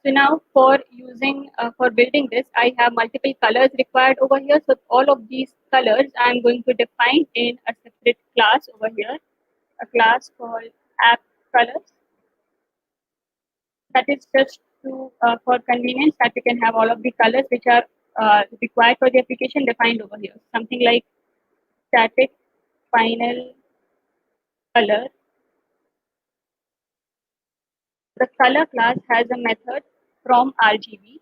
So now for building this, I have multiple colors required over here. So all of these colors I'm going to define in a separate class over here, a class called app colors. That is just to for convenience that we can have all of the colors which are required for the application defined over here. Something like static final color. The color class has a method from RGB.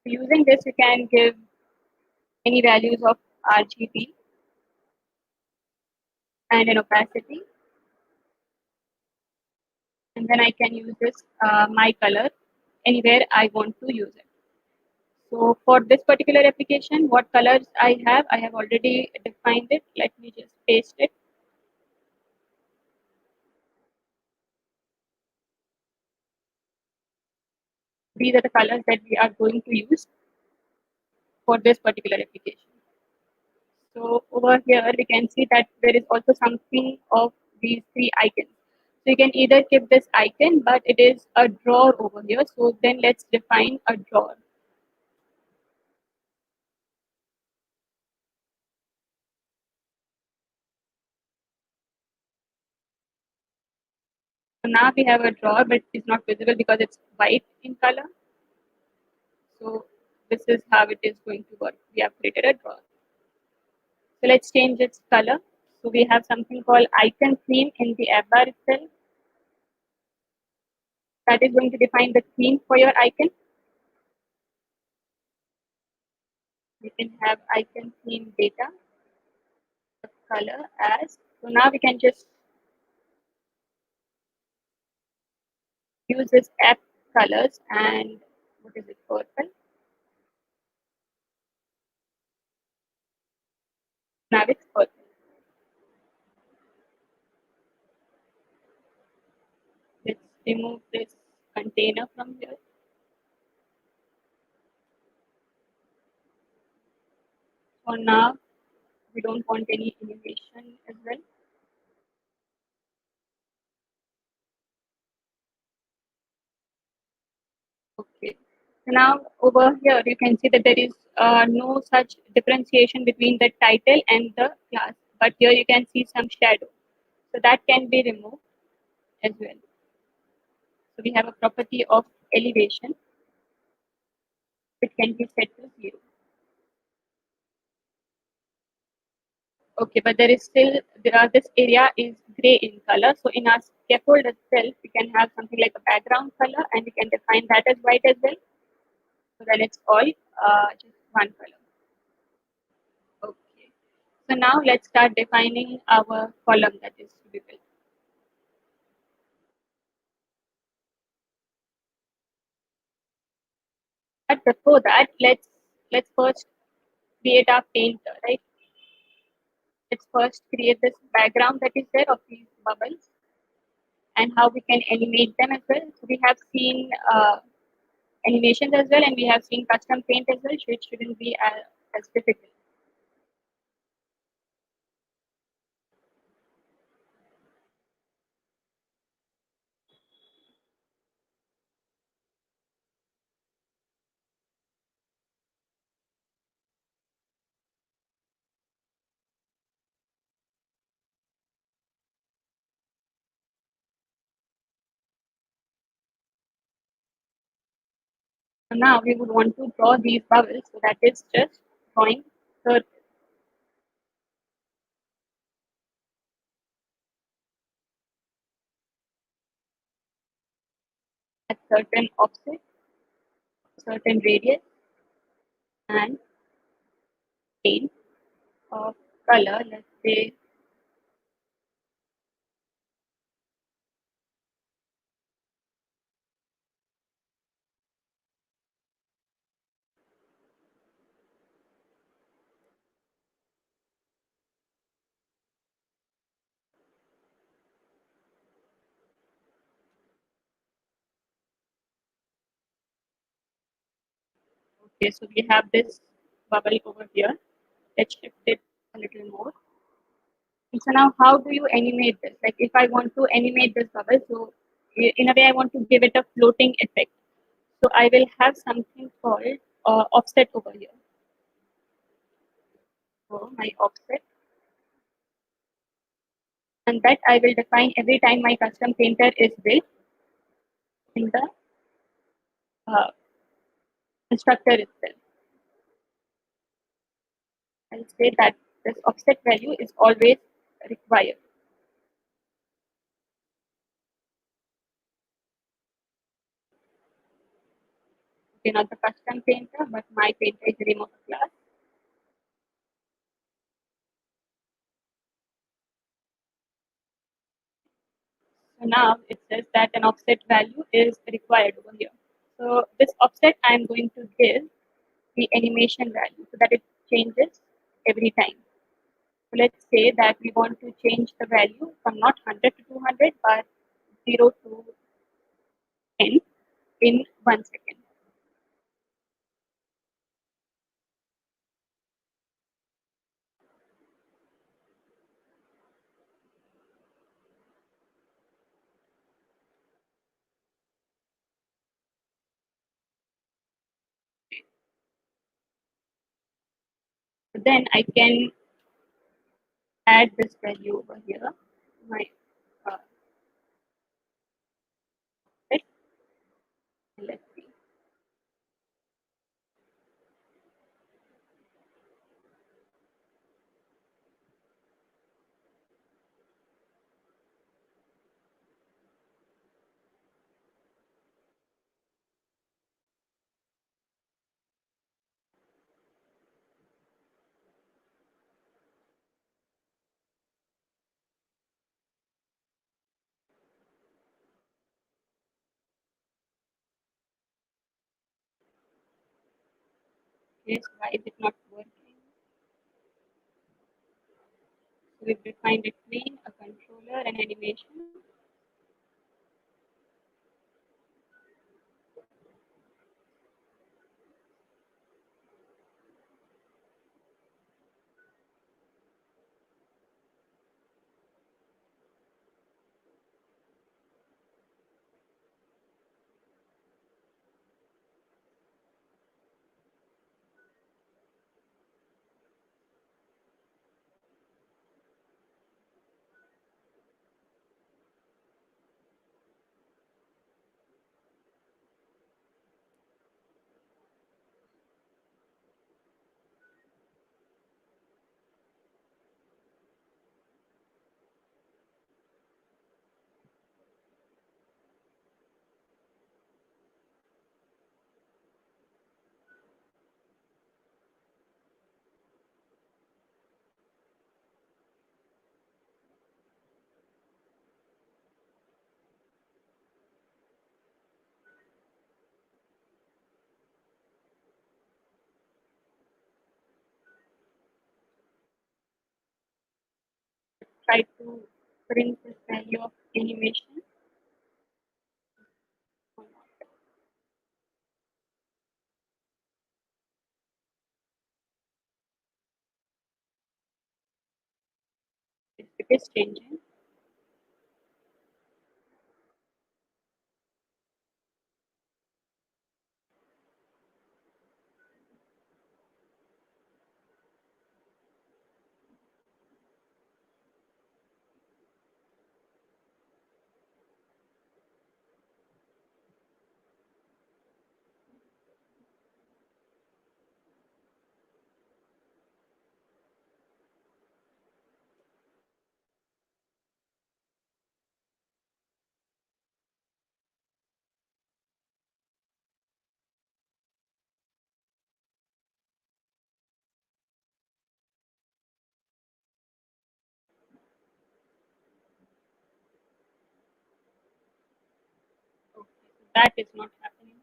Using this, you can give any values of RGB and an opacity, and then I can use this my color anywhere I want to use it. So for this particular application, what colors I have already defined it. Let me just paste it. These are the colors that we are going to use for this particular application. So over here, we can see that there is also something of these three icons. So you can either keep this icon, but it is a drawer over here. So then let's define a drawer. So now we have a drawer, but it's not visible because it's white in color. So this is how it is going to work. We have created a drawer. So let's change its color. So we have something called icon theme in the app bar itself. That is going to define the theme for your icon. We can have icon theme data, the color as. So now we can just use this app colors and what is it, purple. Now it's purple. Let's remove this container from here. For now, we don't want any animation as well. Okay. So now over here, you can see that there is no such differentiation between the title and the class. But here you can see some shadow. So that can be removed as well. So we have a property of elevation, it can be set to 0. Okay, but this area is gray in color. So in our scaffold itself, we can have something like a background color and we can define that as white as well. So then it's all just one color. Okay. So now let's start defining our column that is to be built. But before that, let's first create our painter, right? Let's first create this background that is there of these bubbles and how we can animate them as well. So we have seen animations as well, and we have seen custom paint as well, which shouldn't be as difficult. So now we would want to draw these bubbles. So that is just drawing circles at certain offset, certain radius, and paint of color. Let's say okay. So we have this bubble over here. Let's shift it a little more. And so now, how do you animate this? Like if I want to animate this bubble, so in a way, I want to give it a floating effect. So I will have something called offset over here. So my offset, and that I will define every time my custom painter is built in the uh, constructor itself. I'll say that this offset value is always required. Okay, not the custom painter, but my painter is the name of a class. So now it says that an offset value is required over here. So this offset I'm going to give the animation value so that it changes every time. So let's say that we want to change the value from not 100 to 200 but 0 to 10 in 1 second. So then I can add this value over here. My uh, set. Let's see. Yes, why is it not working? So we've defined between a controller and animation. try to print this value of animation. If it is changing, okay, so that is not happening.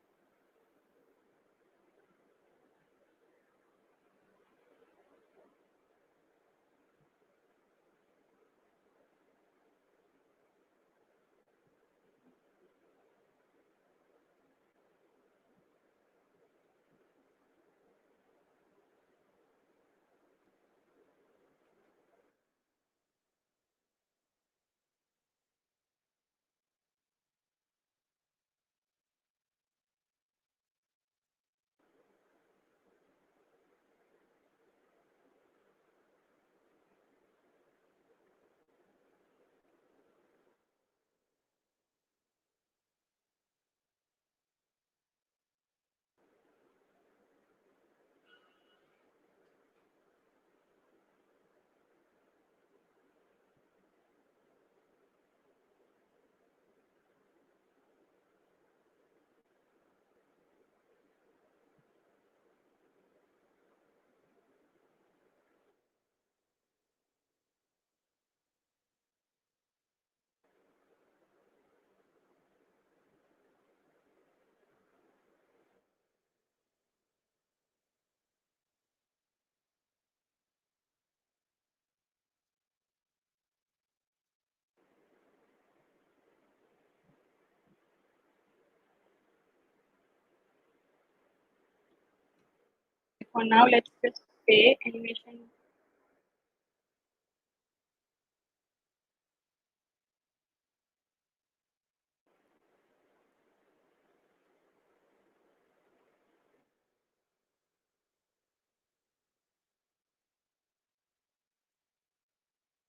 For now, let's just say animation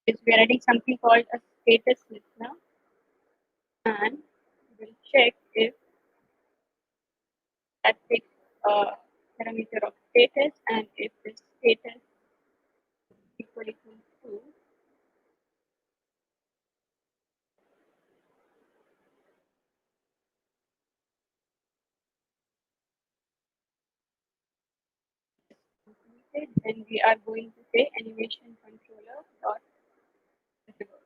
is we are adding something called a status listener, and we'll check if that takes a parameter of status, and if the status equal to true, completed, then we are going to say animation controller dot reverse.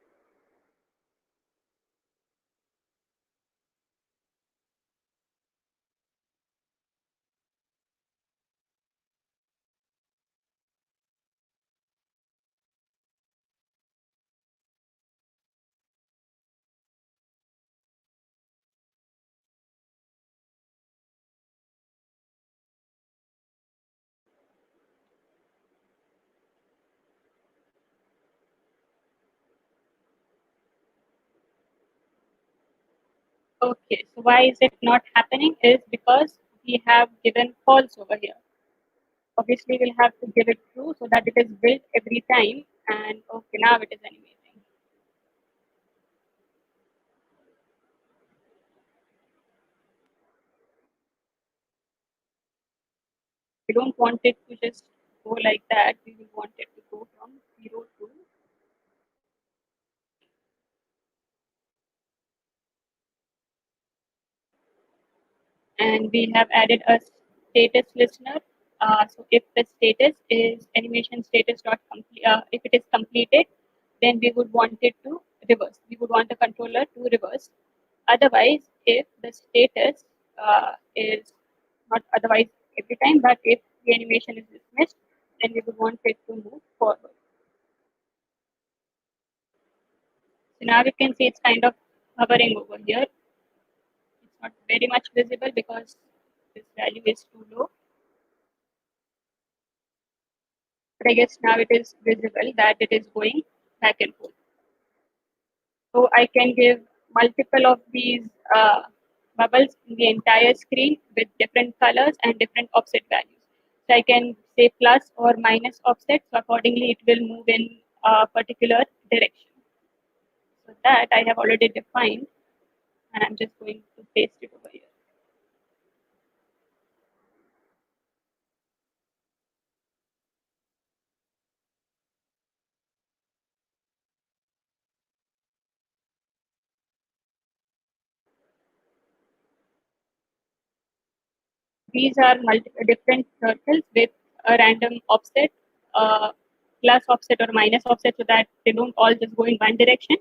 Okay, so why is it not happening is because we have given false over here. Obviously, we'll have to give it true so that it is built every time, and okay, now it is animating. We don't want it to just go like that. We will want it to go from 0 to, and we have added a status listener. So if the status is animation status dot complete, if it is completed, then we would want it to reverse. We would want the controller to reverse. Otherwise, if the status is not otherwise every time, but if the animation is dismissed, then we would want it to move forward. So now you can see it's kind of hovering over here. It's not very much visible because this value is too low. But I guess now it is visible that it is going back and forth. So I can give multiple of these bubbles in the entire screen with different colors and different offset values. So I can say plus or minus offset, so accordingly it will move in a particular direction. So that I have already defined, and I'm just going to paste it over here. These are different circles with a random offset, plus offset or minus offset, so that they don't all just go in one direction,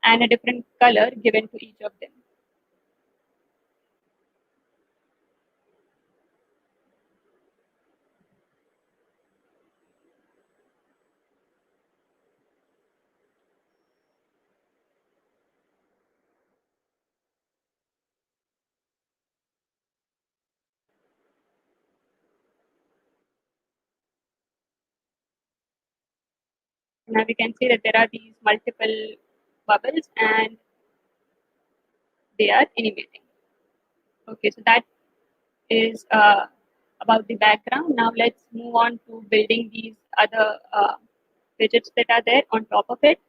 and a different color given to each of them. Now we can see that there are these multiple bubbles and they are animating. Okay, so that is about the background. Now let's move on to building these other widgets that are there on top of it.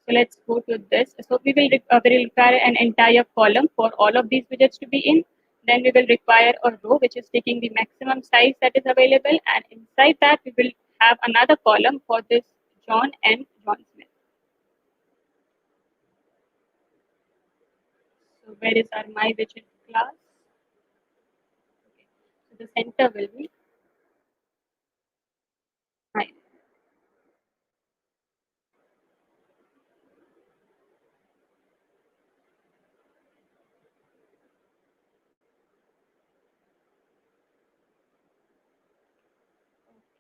So let's go to this. So we will require an entire column for all of these widgets to be in. Then we will require a row which is taking the maximum size that is available, and inside that we will have another column for this John and John Smith. So where is our my widget class? Okay. So the center will be my.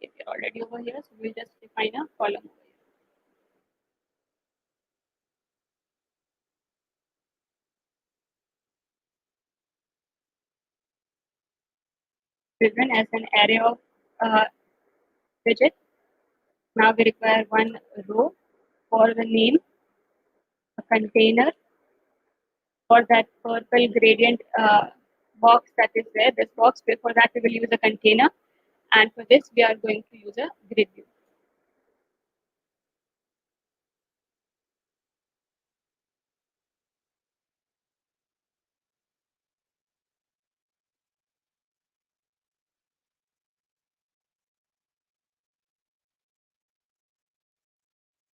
Okay, we're already over here, so we'll just define a column over here. Given as an array of widgets. Now we require one row for the name, a container for that purple gradient box that is there. This box, for that we will use a container, and for this we are going to use a grid view.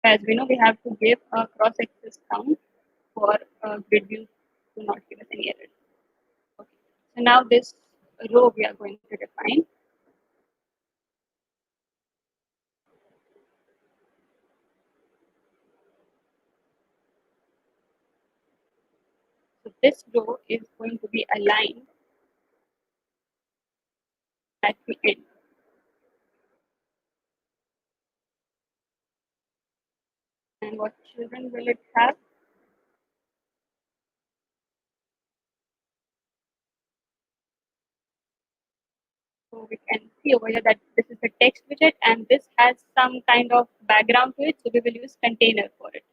As we know, we have to give a cross-axis count for grid view to not give us any error. Okay. So now this row we are going to define. So this row is going to be aligned at the end. And what children will it have? So we can see over here that this is the text widget and this has some kind of background to it. So we will use container for it.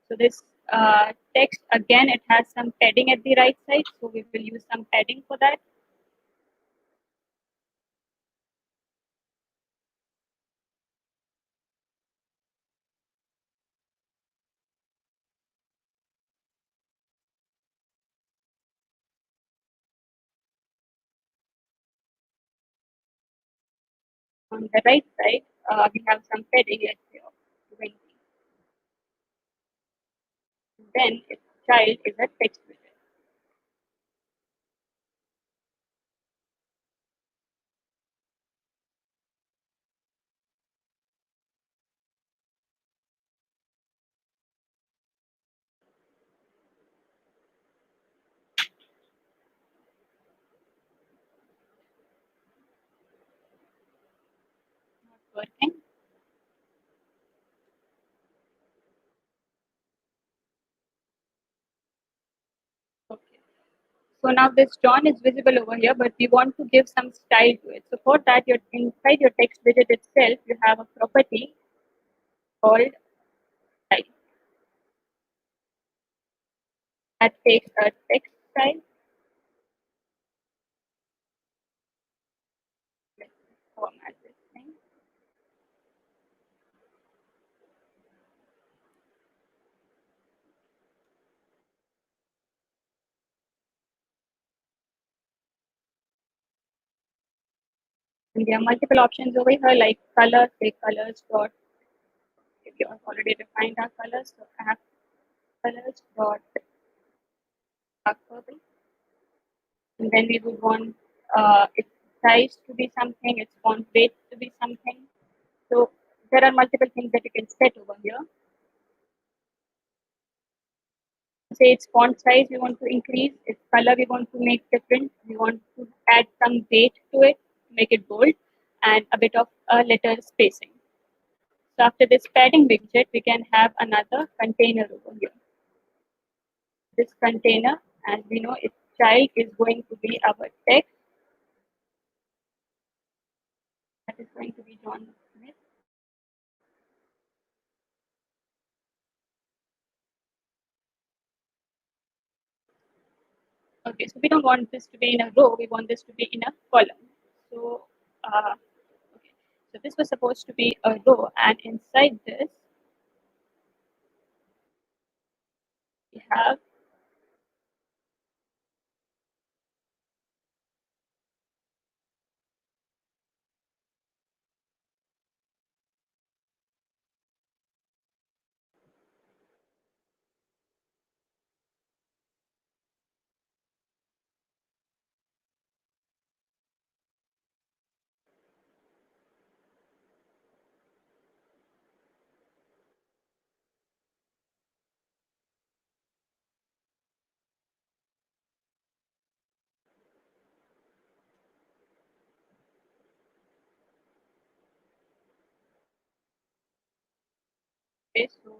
So this text, again, it has some padding at the right side. So we will use some padding for that. On the right side, we have some padding at the 20. Then its child is a text widget. Not working. So now this John is visible over here, but we want to give some style to it. So for that, you're inside your text widget itself, you have a property called style that takes a text style. Let's format this thing. And there are multiple options over here like color, say colors dot. If you have already defined our colors, so app colors dot dark purple. And then we would want its size to be something, its font weight to be something. So there are multiple things that you can set over here. Say its font size we want to increase, its color we want to make different, we want to add some weight to it to make it bold, and a bit of letter spacing. So after this padding widget, we can have another container over here. This container, as we know, its child is going to be our text. That is going to be John Smith. Okay, so we don't want this to be in a row, we want this to be in a column. So, okay, so this was supposed to be a row, and inside this, we have this. So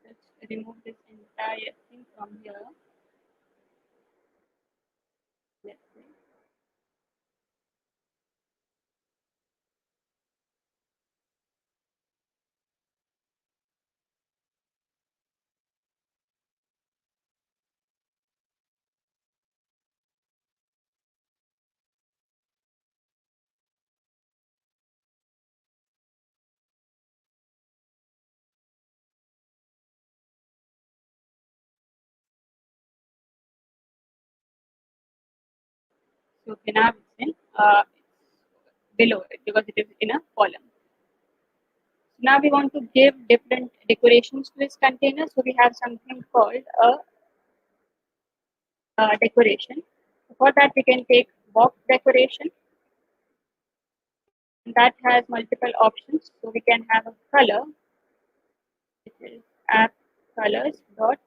let's remove this entire thing from here. Let's see. So now it's in below it because it is in a column. Now we want to give different decorations to this container. So we have something called decoration. For that we can take box decoration. And that has multiple options. So we can have a color, which is app colors dot.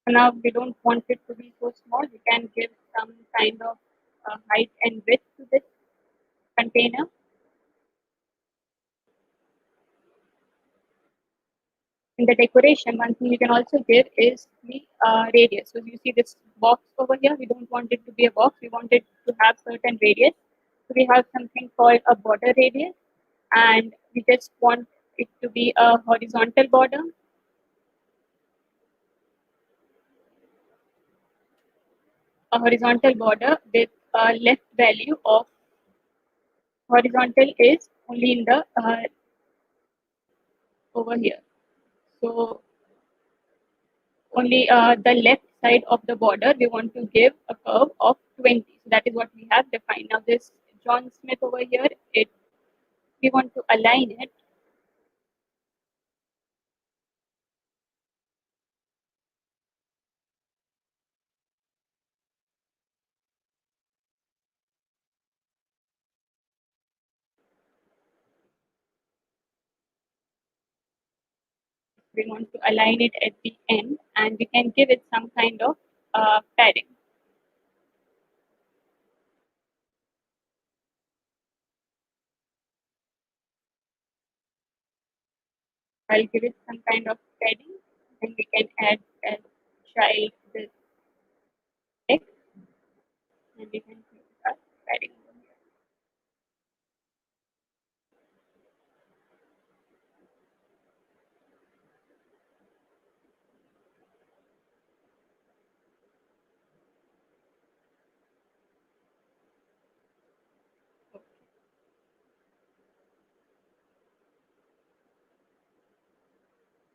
Now we don't want it to be so small. We can give some kind of height and width to this container. In the decoration, one thing you can also give is the radius. So you see this box over here, we don't want it to be a box, we want it to have certain radius. So we have something called a border radius, and we just want it to be a horizontal border. A horizontal border with a left value of horizontal is only in the over here. So only the left side of the border we want to give a curve of 20. So that is what we have defined. Now this John Smith over here, it we want to align it we want to align it at the end, and we can give it some kind of padding. I'll give it some kind of padding, and we can add as child this text, and we can put our padding over here.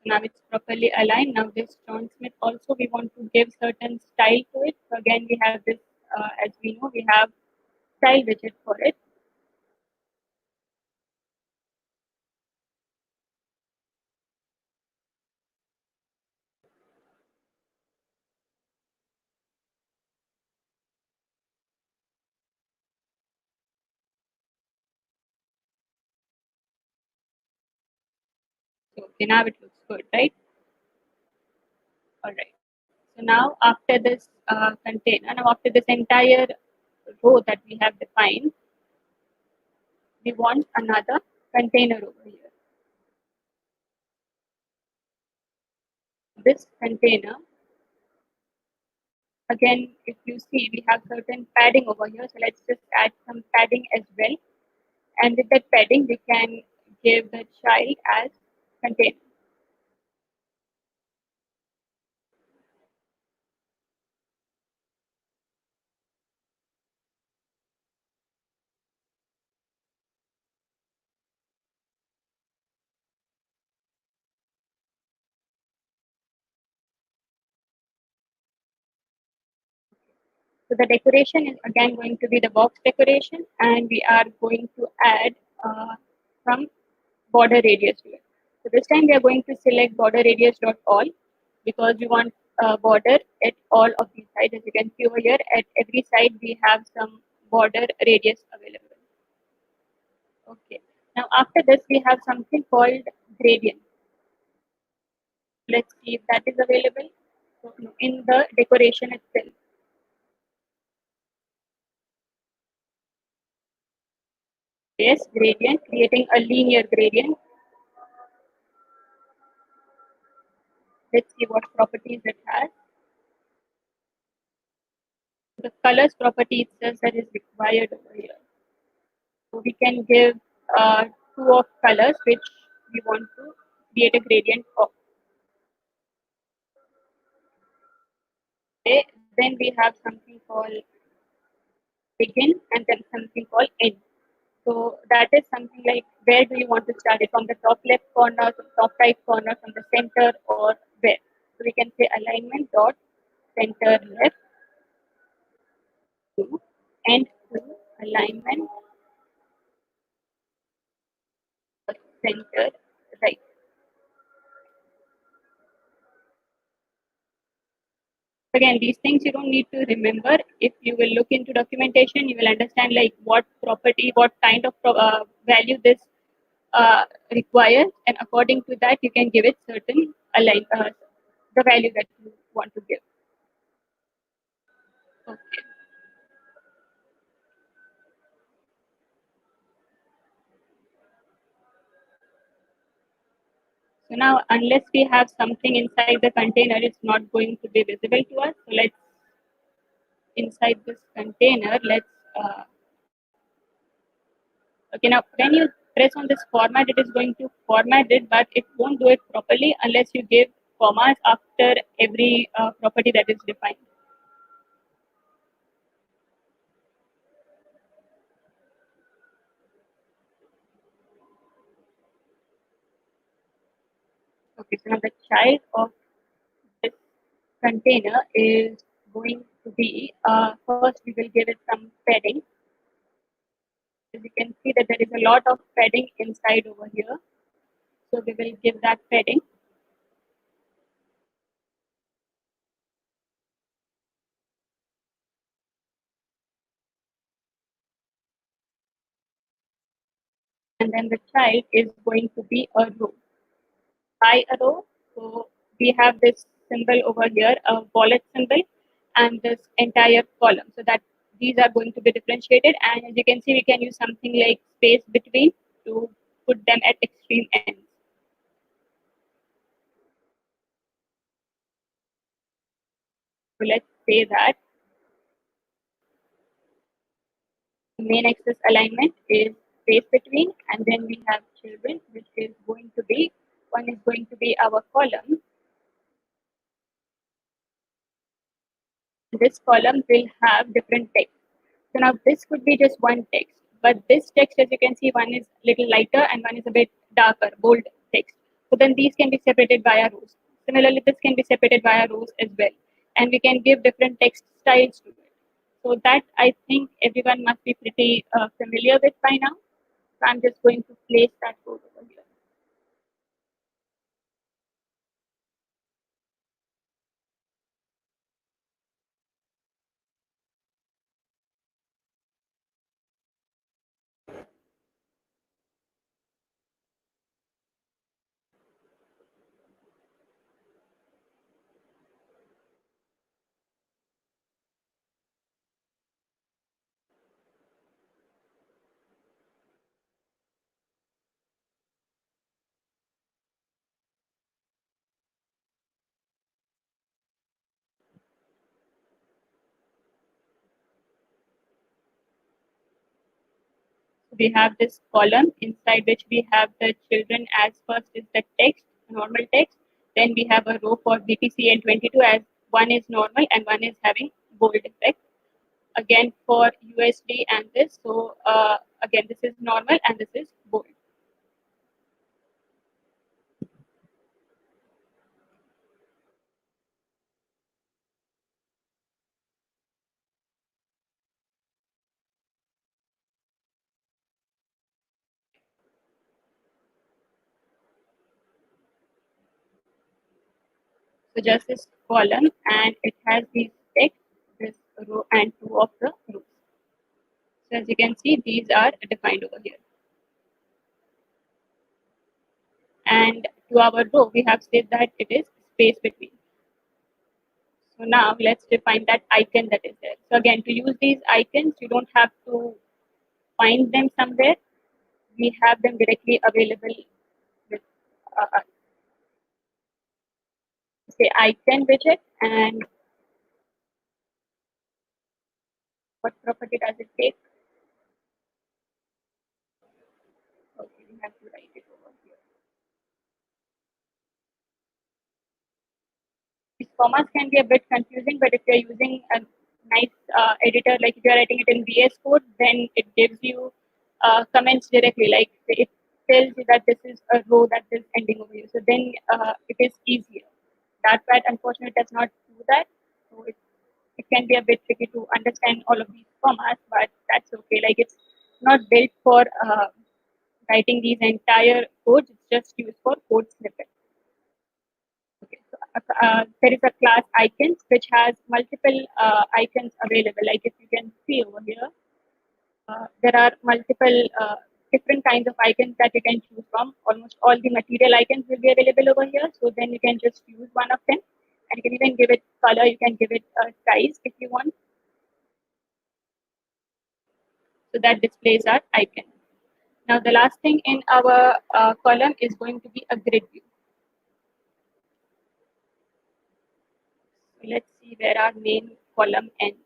Now it's properly aligned. Now this John Smith also we want to give certain style to it. So again, we have this, as we know, we have style widget for it. So okay, now it looks good, right? All right. So now after this container, now after this entire row that we have defined, we want another container over here. This container, again, if you see, we have certain padding over here. So let's just add some padding as well. And with that padding, we can give the child as container. So the decoration is again going to be the box decoration, and we are going to add some border radius to it. So this time we are going to select border radius dot all because we want border at all of these sides. As you can see over here, at every side we have some border radius available. Okay. Now after this we have something called gradient. Let's see if that is available. So in the decoration itself. Yes, gradient, creating a linear gradient. Let's see what properties it has. The colors property itself that is required over here. So we can give two of colors which we want to create a gradient of. Okay. Then we have something called begin and then something called end. So that is something like where do you want to start it, from the top left corner, from top right corner, from the center, or where. So we can say alignment dot center left to end to alignment center right. Again, these things you don't need to remember. If you will look into documentation, you will understand like what property, what kind of value this requires, and according to that, you can give it certain align the value that you want to give. Okay. So now, unless we have something inside the container, it's not going to be visible to us. So let's inside this container, let's okay, now when you press on this format, it is going to format it, but it won't do it properly unless you give commas after every property that is defined. Okay, so now the child of this container is going to be, first we will give it some padding. As you can see that there is a lot of padding inside over here. So we will give that padding. And then the child is going to be a row. By a row, So we have this symbol over here, a wallet symbol, and this entire column. So that these are going to be differentiated, and as you can see, we can use something like space between to put them at extreme ends. So let's say that the main axis alignment is space between, and then we have children, which is going to be one is going to be our column. This column will have different text. So now this could be just one text, but this text, as you can see, one is little lighter and one is a bit darker, bold text. So then these can be separated via rows. Similarly, this can be separated via rows as well. And we can give different text styles to it. So that I think everyone must be pretty familiar with by now. So I'm just going to place that code over here. We have this column inside which we have the children as first is the text, normal text. Then we have a row for BTC and 22 as one is normal and one is having bold effect. Again for USD and this. So again, this is normal and this is bold. So just this column and it has these text, this row and two of the rows. So as you can see, these are defined over here. And to our row, we have said that it is space between. So now let's define that icon that is there. So again, to use these icons, you don't have to find them somewhere. We have them directly available with say icon widget. And what property does it take? Okay, we have to write it over here. These commas can be a bit confusing, but if you're using a nice editor, like if you're writing it in VS Code, then it gives you comments directly. Like it tells you that this is a row that is ending over here. So then it is easier. Dartpad unfortunately does not do that. So it can be a bit tricky to understand all of these commas, but that's okay. Like it's not built for writing these entire codes. It's just used for code snippets. Okay, so there is a class icons which has multiple icons available. Like if you can see over here, there are multiple different kinds of icons that you can choose from. Almost all the material icons will be available over here. So then you can just use one of them, and you can even give it color. You can give it a size if you want. So that displays our icon. Now the last thing in our column is going to be a grid view. So let's see where our main column ends.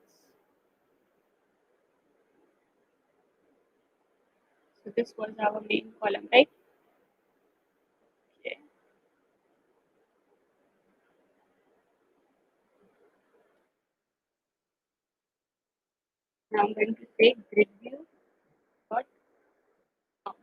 So this was our main column, right? Okay. Now I'm going to say grid view dot com.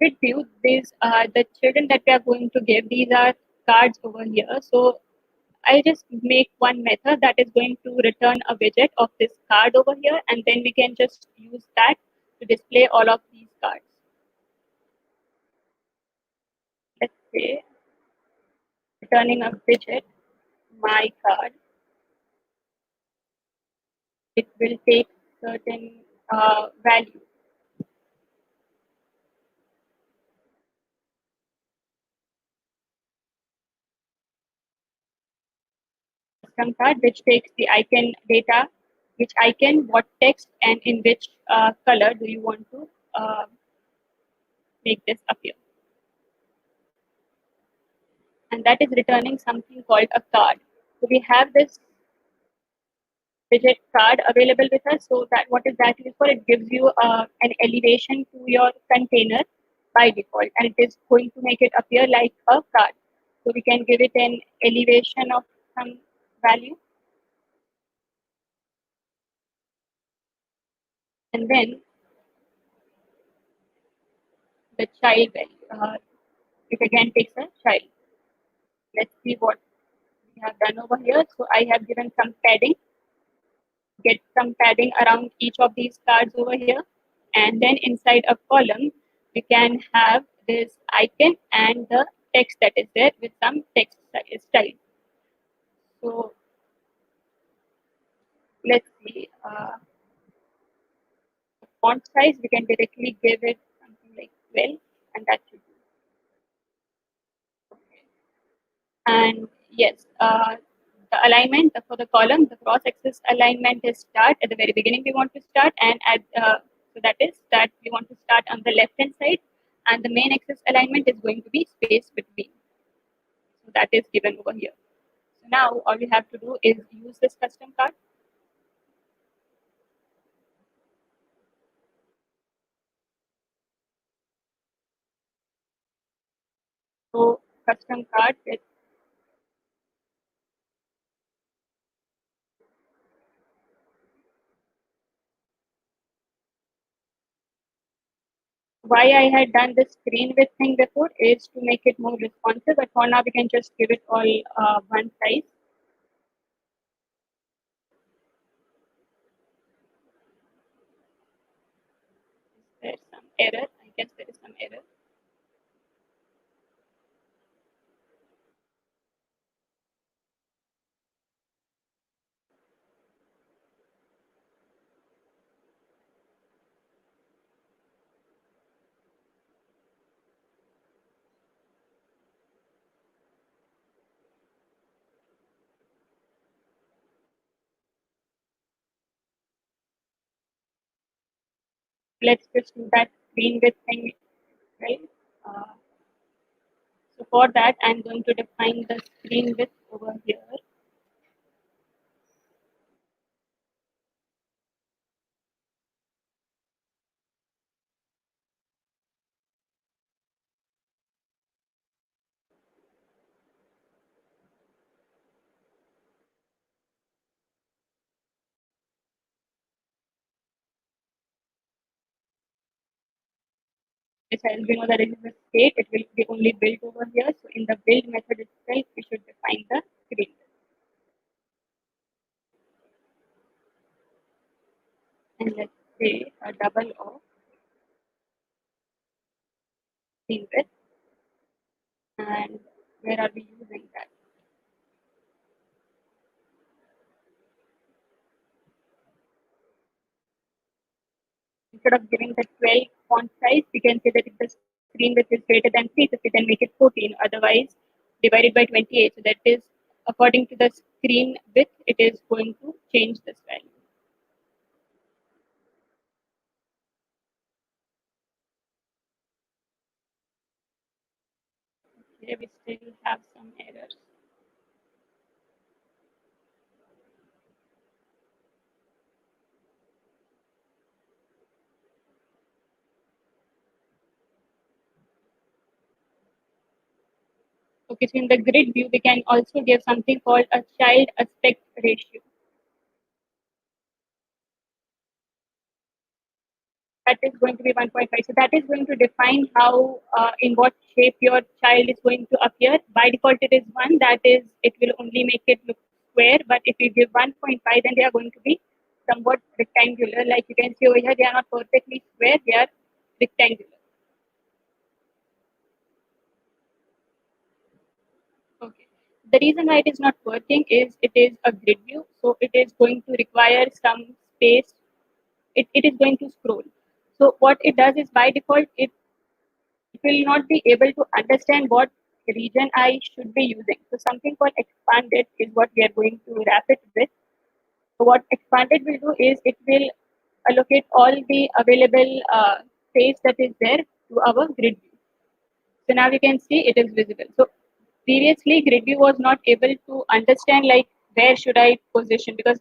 grid view, these are the children that we are going to give. These are cards over here. So I just make one method that is going to return a widget of this card over here, and then we can just use that to display all of these cards. Let's say returning a widget, my card, it will take certain value. Custom card which takes the icon data, which icon, what text, and in which color do you want to make this appear. And that is returning something called a card. So we have this widget card available with us. So that what is that used for? It gives you an elevation to your container by default, and it is going to make it appear like a card. So we can give it an elevation of some value, and then the child value. It again takes a child. Let's see what we have done over here. So I have given some padding, get some padding around each of these cards over here. And then inside a column, we can have this icon and the text that is there with some text style. So let's see, font size, we can directly give it something like 12, and that should be okay. And yes, the alignment for the column, the cross-axis alignment is start at the very beginning. We want to start, and at so that is that we want to start on the left-hand side, and the main axis alignment is going to be space between. So that is given over here. So now all we have to do is use this custom card. So custom card with why I had done this screen width thing before is to make it more responsive, but for now we can just give it all one size. There's some error. I guess there is some error. Let's just do that screen width thing, right? Uh, so for that, I'm going to define the screen width over here. As we know that it is a state, it will be only built over here. So in the build method itself, we should define the screen width. And let's say a double of screen width. And where are we using that? Instead of giving the 12 font size, we can say that if the screen width is greater than 350, then make it 14. Otherwise, divided by 28. So that is according to the screen width, it is going to change this value. Here we still have some errors. Okay, so in the grid view, we can also give something called a child aspect ratio. That is going to be 1.5. So that is going to define how, in what shape your child is going to appear. By default, it is 1. That is, it will only make it look square. But if you give 1.5, then they are going to be somewhat rectangular. Like you can see over here, they are not perfectly square. They are rectangular. Okay. The reason why it is not working is it is a grid view. So it is going to require some space. It is going to scroll. So what it does is by default, it will not be able to understand what region I should be using. So something called expanded is what we are going to wrap it with. So what expanded will do is it will allocate all the available space that is there to our grid view. So now we can see it is visible. So previously grid view was not able to understand like where should I position, because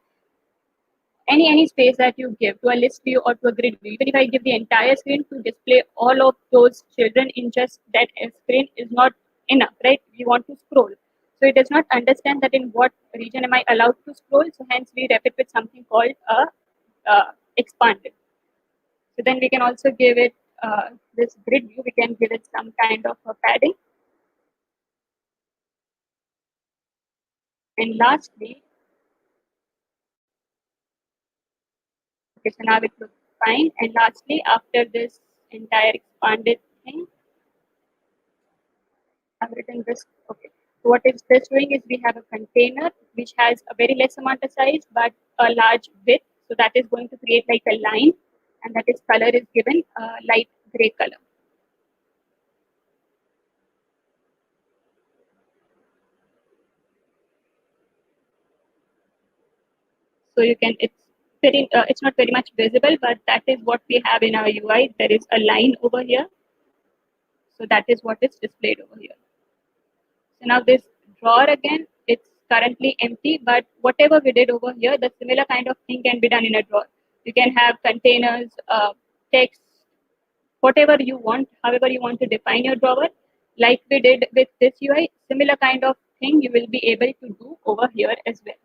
any space that you give to a list view or to a grid view, even if I give the entire screen to display all of those children in just that screen is not enough, right? We want to scroll. So it does not understand that in what region am I allowed to scroll. So hence we wrap it with something called a expanded. So then we can also give it this grid view, we can give it some kind of a padding. And lastly, okay, so now it looks fine. And lastly, after this entire expanded thing, I've written this. Okay. So what is this doing is we have a container which has a very less amount of size but a large width. So that is going to create like a line, and that is color is given light gray color. So you can it's not very much visible, but that is what we have in our UI. There is a line over here. So that is what is displayed over here. So now this drawer again, it's currently empty, but whatever we did over here, the similar kind of thing can be done in a drawer. You can have containers, text, whatever you want, however you want to define your drawer. Like we did with this UI, similar kind of thing you will be able to do over here as well.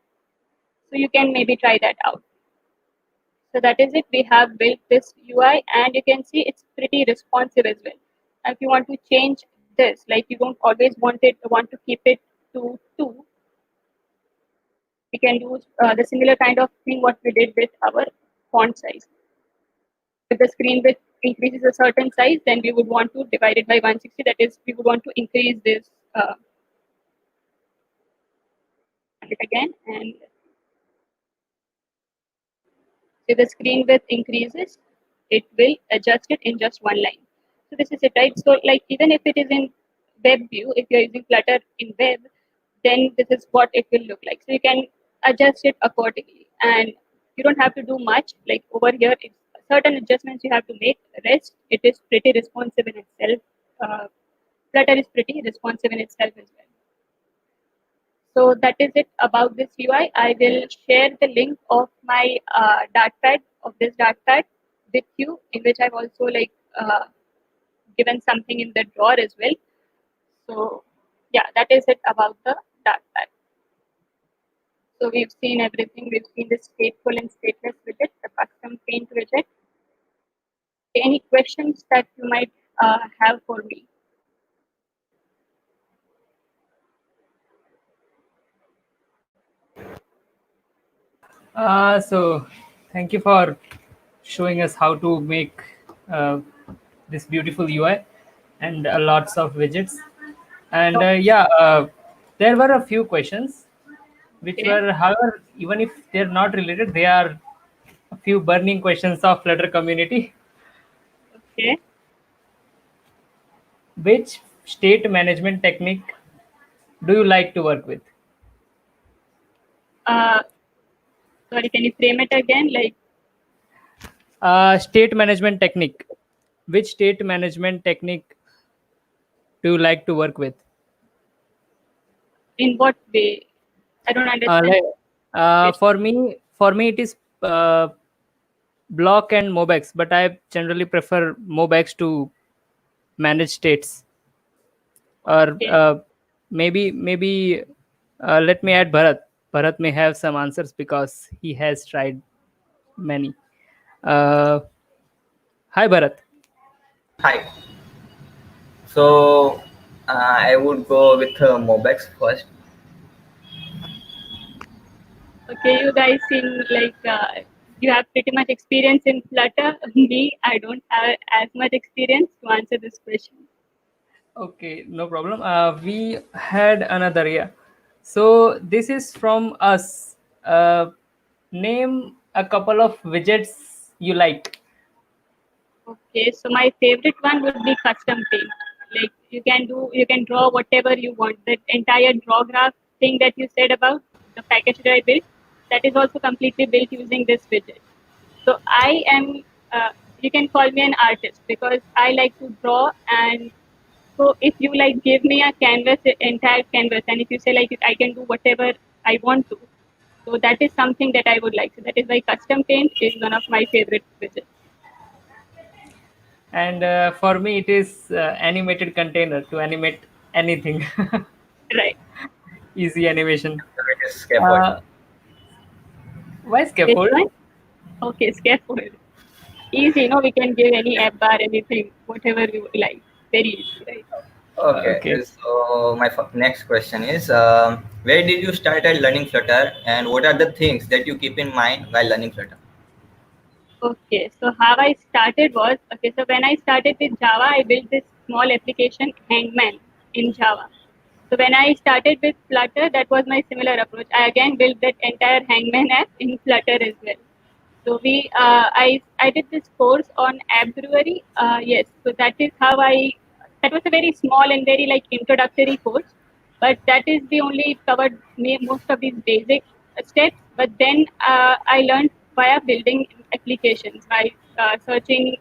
So you can maybe try that out. So that is it. We have built this UI and you can see it's pretty responsive as well. If you want to change this, like you don't always want to keep it to 2, we can use the similar kind of thing what we did with our font size. If the screen width increases a certain size, then we would want to divide it by 160. That is, we would want to increase this it again, and if the screen width increases, it will adjust it in just one line. So this is it, right? So like even if it is in web view, if you're using Flutter in web, then this is what it will look like. So you can adjust it accordingly, and you don't have to do much. Like over here, it's certain adjustments you have to make. Rest, it is pretty responsive in itself. Flutter is pretty responsive in itself as well. So that is it about this UI. I will share the link of my dartpad, of this dartpad with you, in which I've also like given something in the drawer as well. So yeah, that is it about the dartpad. So we've seen everything. We've seen the stateful and stateless widget, the custom paint widget. Any questions that you might have for me? So thank you for showing us how to make uh, this beautiful UI and lots of widgets. And there were a few questions which Okay. were, however, even if they're not related, they are a few burning questions of Flutter community. Okay. Which state management technique do you like to work with? Uh, Sorry, can you frame it again? Like State management technique. Which state management technique do you like to work with? in what way? I don't Uh, understand. like, for me, it is block and mobex, but I generally prefer mobex to manage states. Or Okay. maybe let me add Bharat. Bharat may have some answers because he has tried many. Uh, Hi, Bharat. Hi. So I would go with Mobex first. Okay, you guys seem like you have pretty much experience in Flutter. Me, I don't have as much experience to answer this question. Okay, no problem. We had another, yeah. So this is from us. Name a couple of widgets you like. Okay, so my favorite one would be custom paint. Like you can draw whatever you want. The entire draw graph thing that you said about the package that I built, that is also completely built using this widget. So I am, you can call me an artist because I like to draw. And so if you like give me a canvas, entire canvas, and if you say like I can do whatever I want to, so that is something that I would like. So that is why custom paint is one of my favorite widgets. And for me, it is animated container to animate anything. Right. Easy animation. So it is Scaffold. Uh, why Which scaffold? one? Okay, scaffold. Easy, we can give any app bar, anything, whatever you like. Very easy, right? Okay. Okay. So my next question is, where did you started learning Flutter, and what are the things that you keep in mind while learning Flutter? Okay, so how I started was, okay, so when I started with Java, I built this small application, Hangman, in Java. So when I started with Flutter, that was my similar approach. I again built that entire Hangman app in Flutter as well. So I did this course on app brewery. Yes, so that was a very small and very like introductory course, but that is the only covered me most of these basic steps. But then I learned via building applications by searching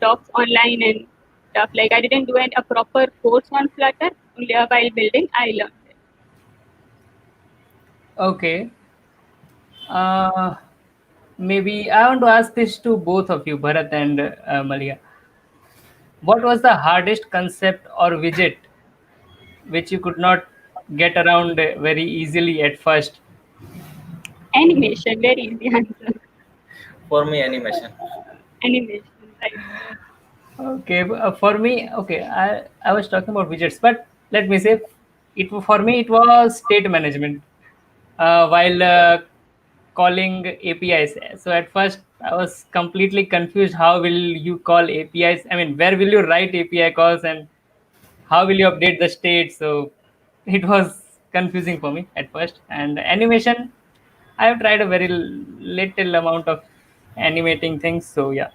docs online and stuff. Like I didn't do a proper course on Flutter. Only while building, I learned it. Okay. Uh, Maybe I want to ask this to both of you, Bharat and Malia. What was the hardest concept or widget which you could not get around very easily at first? Animation, very easy answer. For me, animation. Animation, right? Okay, for me, okay, I was talking about widgets, but let me say, it for me it was state management. While calling APIs, so at first I was completely confused. How will you call APIs? I mean, where will you write API calls and how will you update the state? So it was confusing for me at first. And animation, I have tried a very little amount of animating things. So yeah,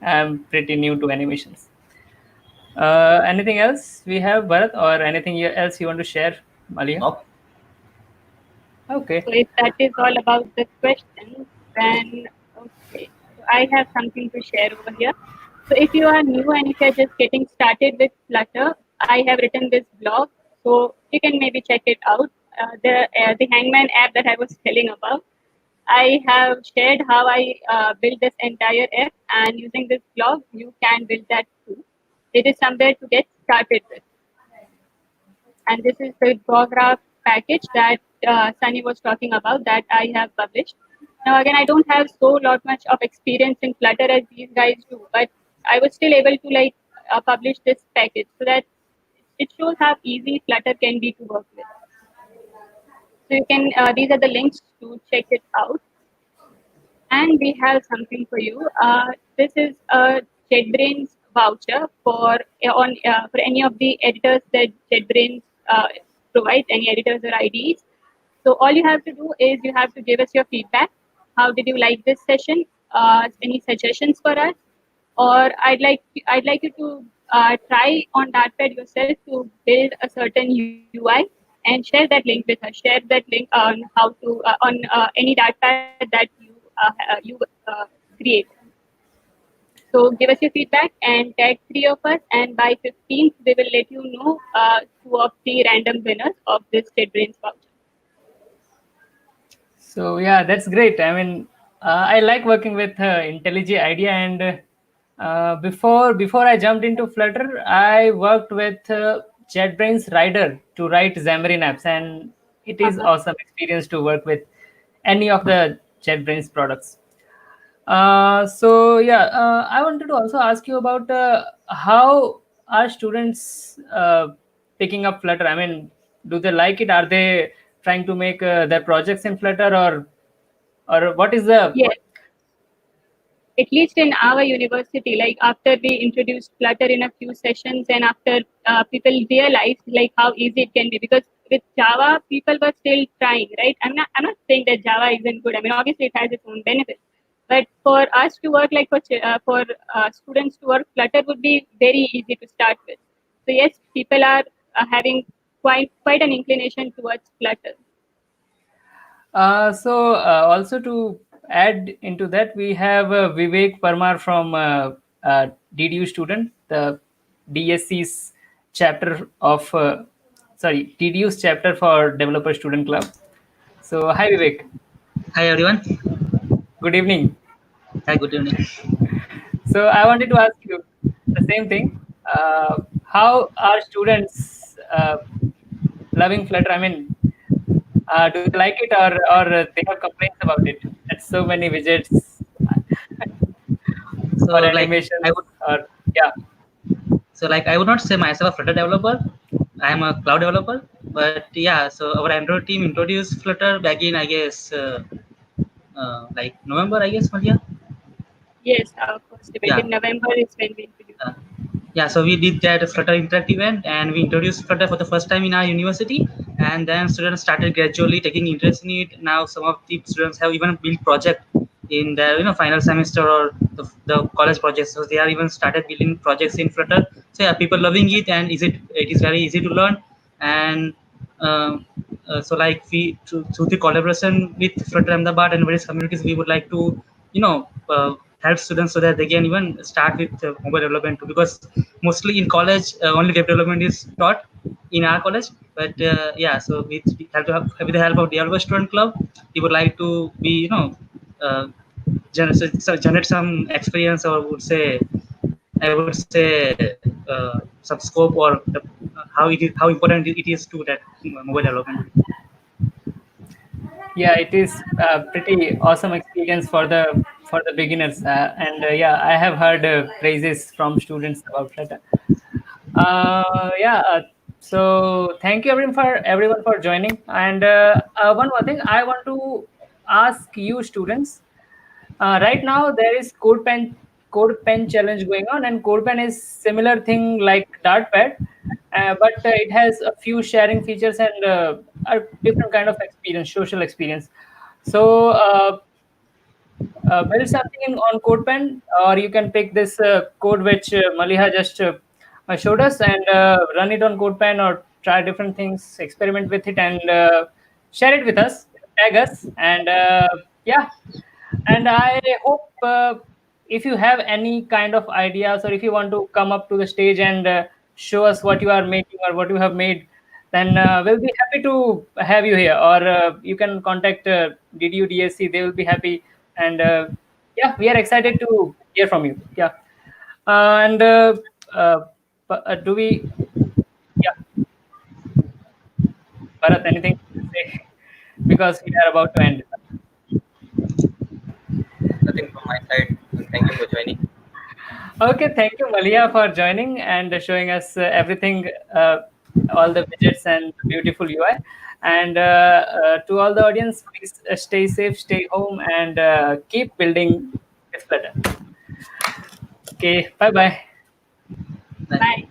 I'm pretty new to animations. Anything else we have, Bharat, or anything else you want to share, Malia? Nope. Okay. So if that is all about the questions, then okay. So I have something to share over here. So if you are new and if you're just getting started with Flutter, I have written this blog. So you can maybe check it out. The Hangman app that I was telling about. I have shared how I built this entire app, and using this blog, you can build that too. It is somewhere to get started with. And this is the graph package that Sunny was talking about that I have published. Now again, I don't have so lot much of experience in Flutter as these guys do, but I was still able to like publish this package so that it shows how easy Flutter can be to work with. So you can these are the links to check it out. And we have something for you. This is a JetBrains voucher for any of the editors that JetBrains provides, any editors or IDs. So all you have to do is you have to give us your feedback. How did you like this session? Any suggestions for us? Or I'd like you to try on Dartpad yourself to build a certain UI and share that link with us. Share that link on how to on any Dartpad that you create. So give us your feedback and tag 3 of us, and by 15th we will let you know 2 of the random winners of this JetBrains voucher. So yeah, that's great. I mean, I like working with IntelliJ IDEA, and before I jumped into Flutter, I worked with JetBrains Rider to write Xamarin apps, and it is Uh-huh. awesome experience to work with any of the JetBrains products. So yeah, I wanted to also ask you about how are students picking up Flutter? I mean, do they like it? Are they trying to make their projects in Flutter, or what is the Yes, at least in our university, like after we introduced Flutter in a few sessions, and after people realized like how easy it can be, because with Java people were still trying, right? I'm not saying that Java isn't good. I mean, obviously it has its own benefits, but for us to work, like for students to work, Flutter would be very easy to start with. So yes, people are having quite an inclination towards Flutter. Also to add into that, we have Vivek Parmar from DDU student, the DSC's chapter of DDU's chapter for Developer Student Club. So hi Vivek, Hi everyone. good evening. Hi, good evening. So I wanted to ask you the same thing. How are students loving Flutter? I mean, do they like it, or they have complaints about it? That's so many widgets So or like I animations, would or yeah. I would not say myself a Flutter developer. I am a cloud developer. But yeah, so our Android team introduced Flutter back in I guess like November, I guess, Malia. Yes, our first event Yeah. in November is when we introduced. Uh, yeah, so we did that Flutter Interact event and we introduced Flutter for the first time in our university. And then students started gradually taking interest in it. Now some of the students have even built project in their final semester or the college projects. So they are even started building projects in Flutter. So yeah, people loving it and it is very easy to learn. And um, so like we through the collaboration with Flutter Ahmedabad and various communities, we would like to help students so that they can even start with mobile development too, because mostly in college only web development is taught in our college. But yeah, so with the help of developer student club, we would like to be uh, generate some experience, or would say I would say some scope, or how important it is to that mobile development. Yeah, it is pretty awesome experience for the beginners, and yeah, I have heard praises from students about Flutter. Yeah, so thank you everyone for joining. And one more thing, I want to ask you students. Right now, there is code pen challenge going on, and code pen is similar thing like dartpad, but it has a few sharing features and a different kind of experience, social experience. So build something on CodePen, or you can pick this code which Maliha just showed us, and run it on CodePen, or try different things, experiment with it, and share it with us, tag us, and yeah. And I hope if you have any kind of ideas, or if you want to come up to the stage and show us what you are making or what you have made, then we'll be happy to have you here. Or you can contact DDU DSC; they will be happy. And yeah, we are excited to hear from you. Yeah, and uh, do we? Yeah, Bharat, anything to say? Because we are about to end. Nothing from my side. Thank you for joining. Okay, thank you, Malia, for joining and showing us everything, all the widgets and beautiful UI. And to all the audience, please stay safe, stay home, and keep building with Flutter. Okay, bye bye. Like, Bye.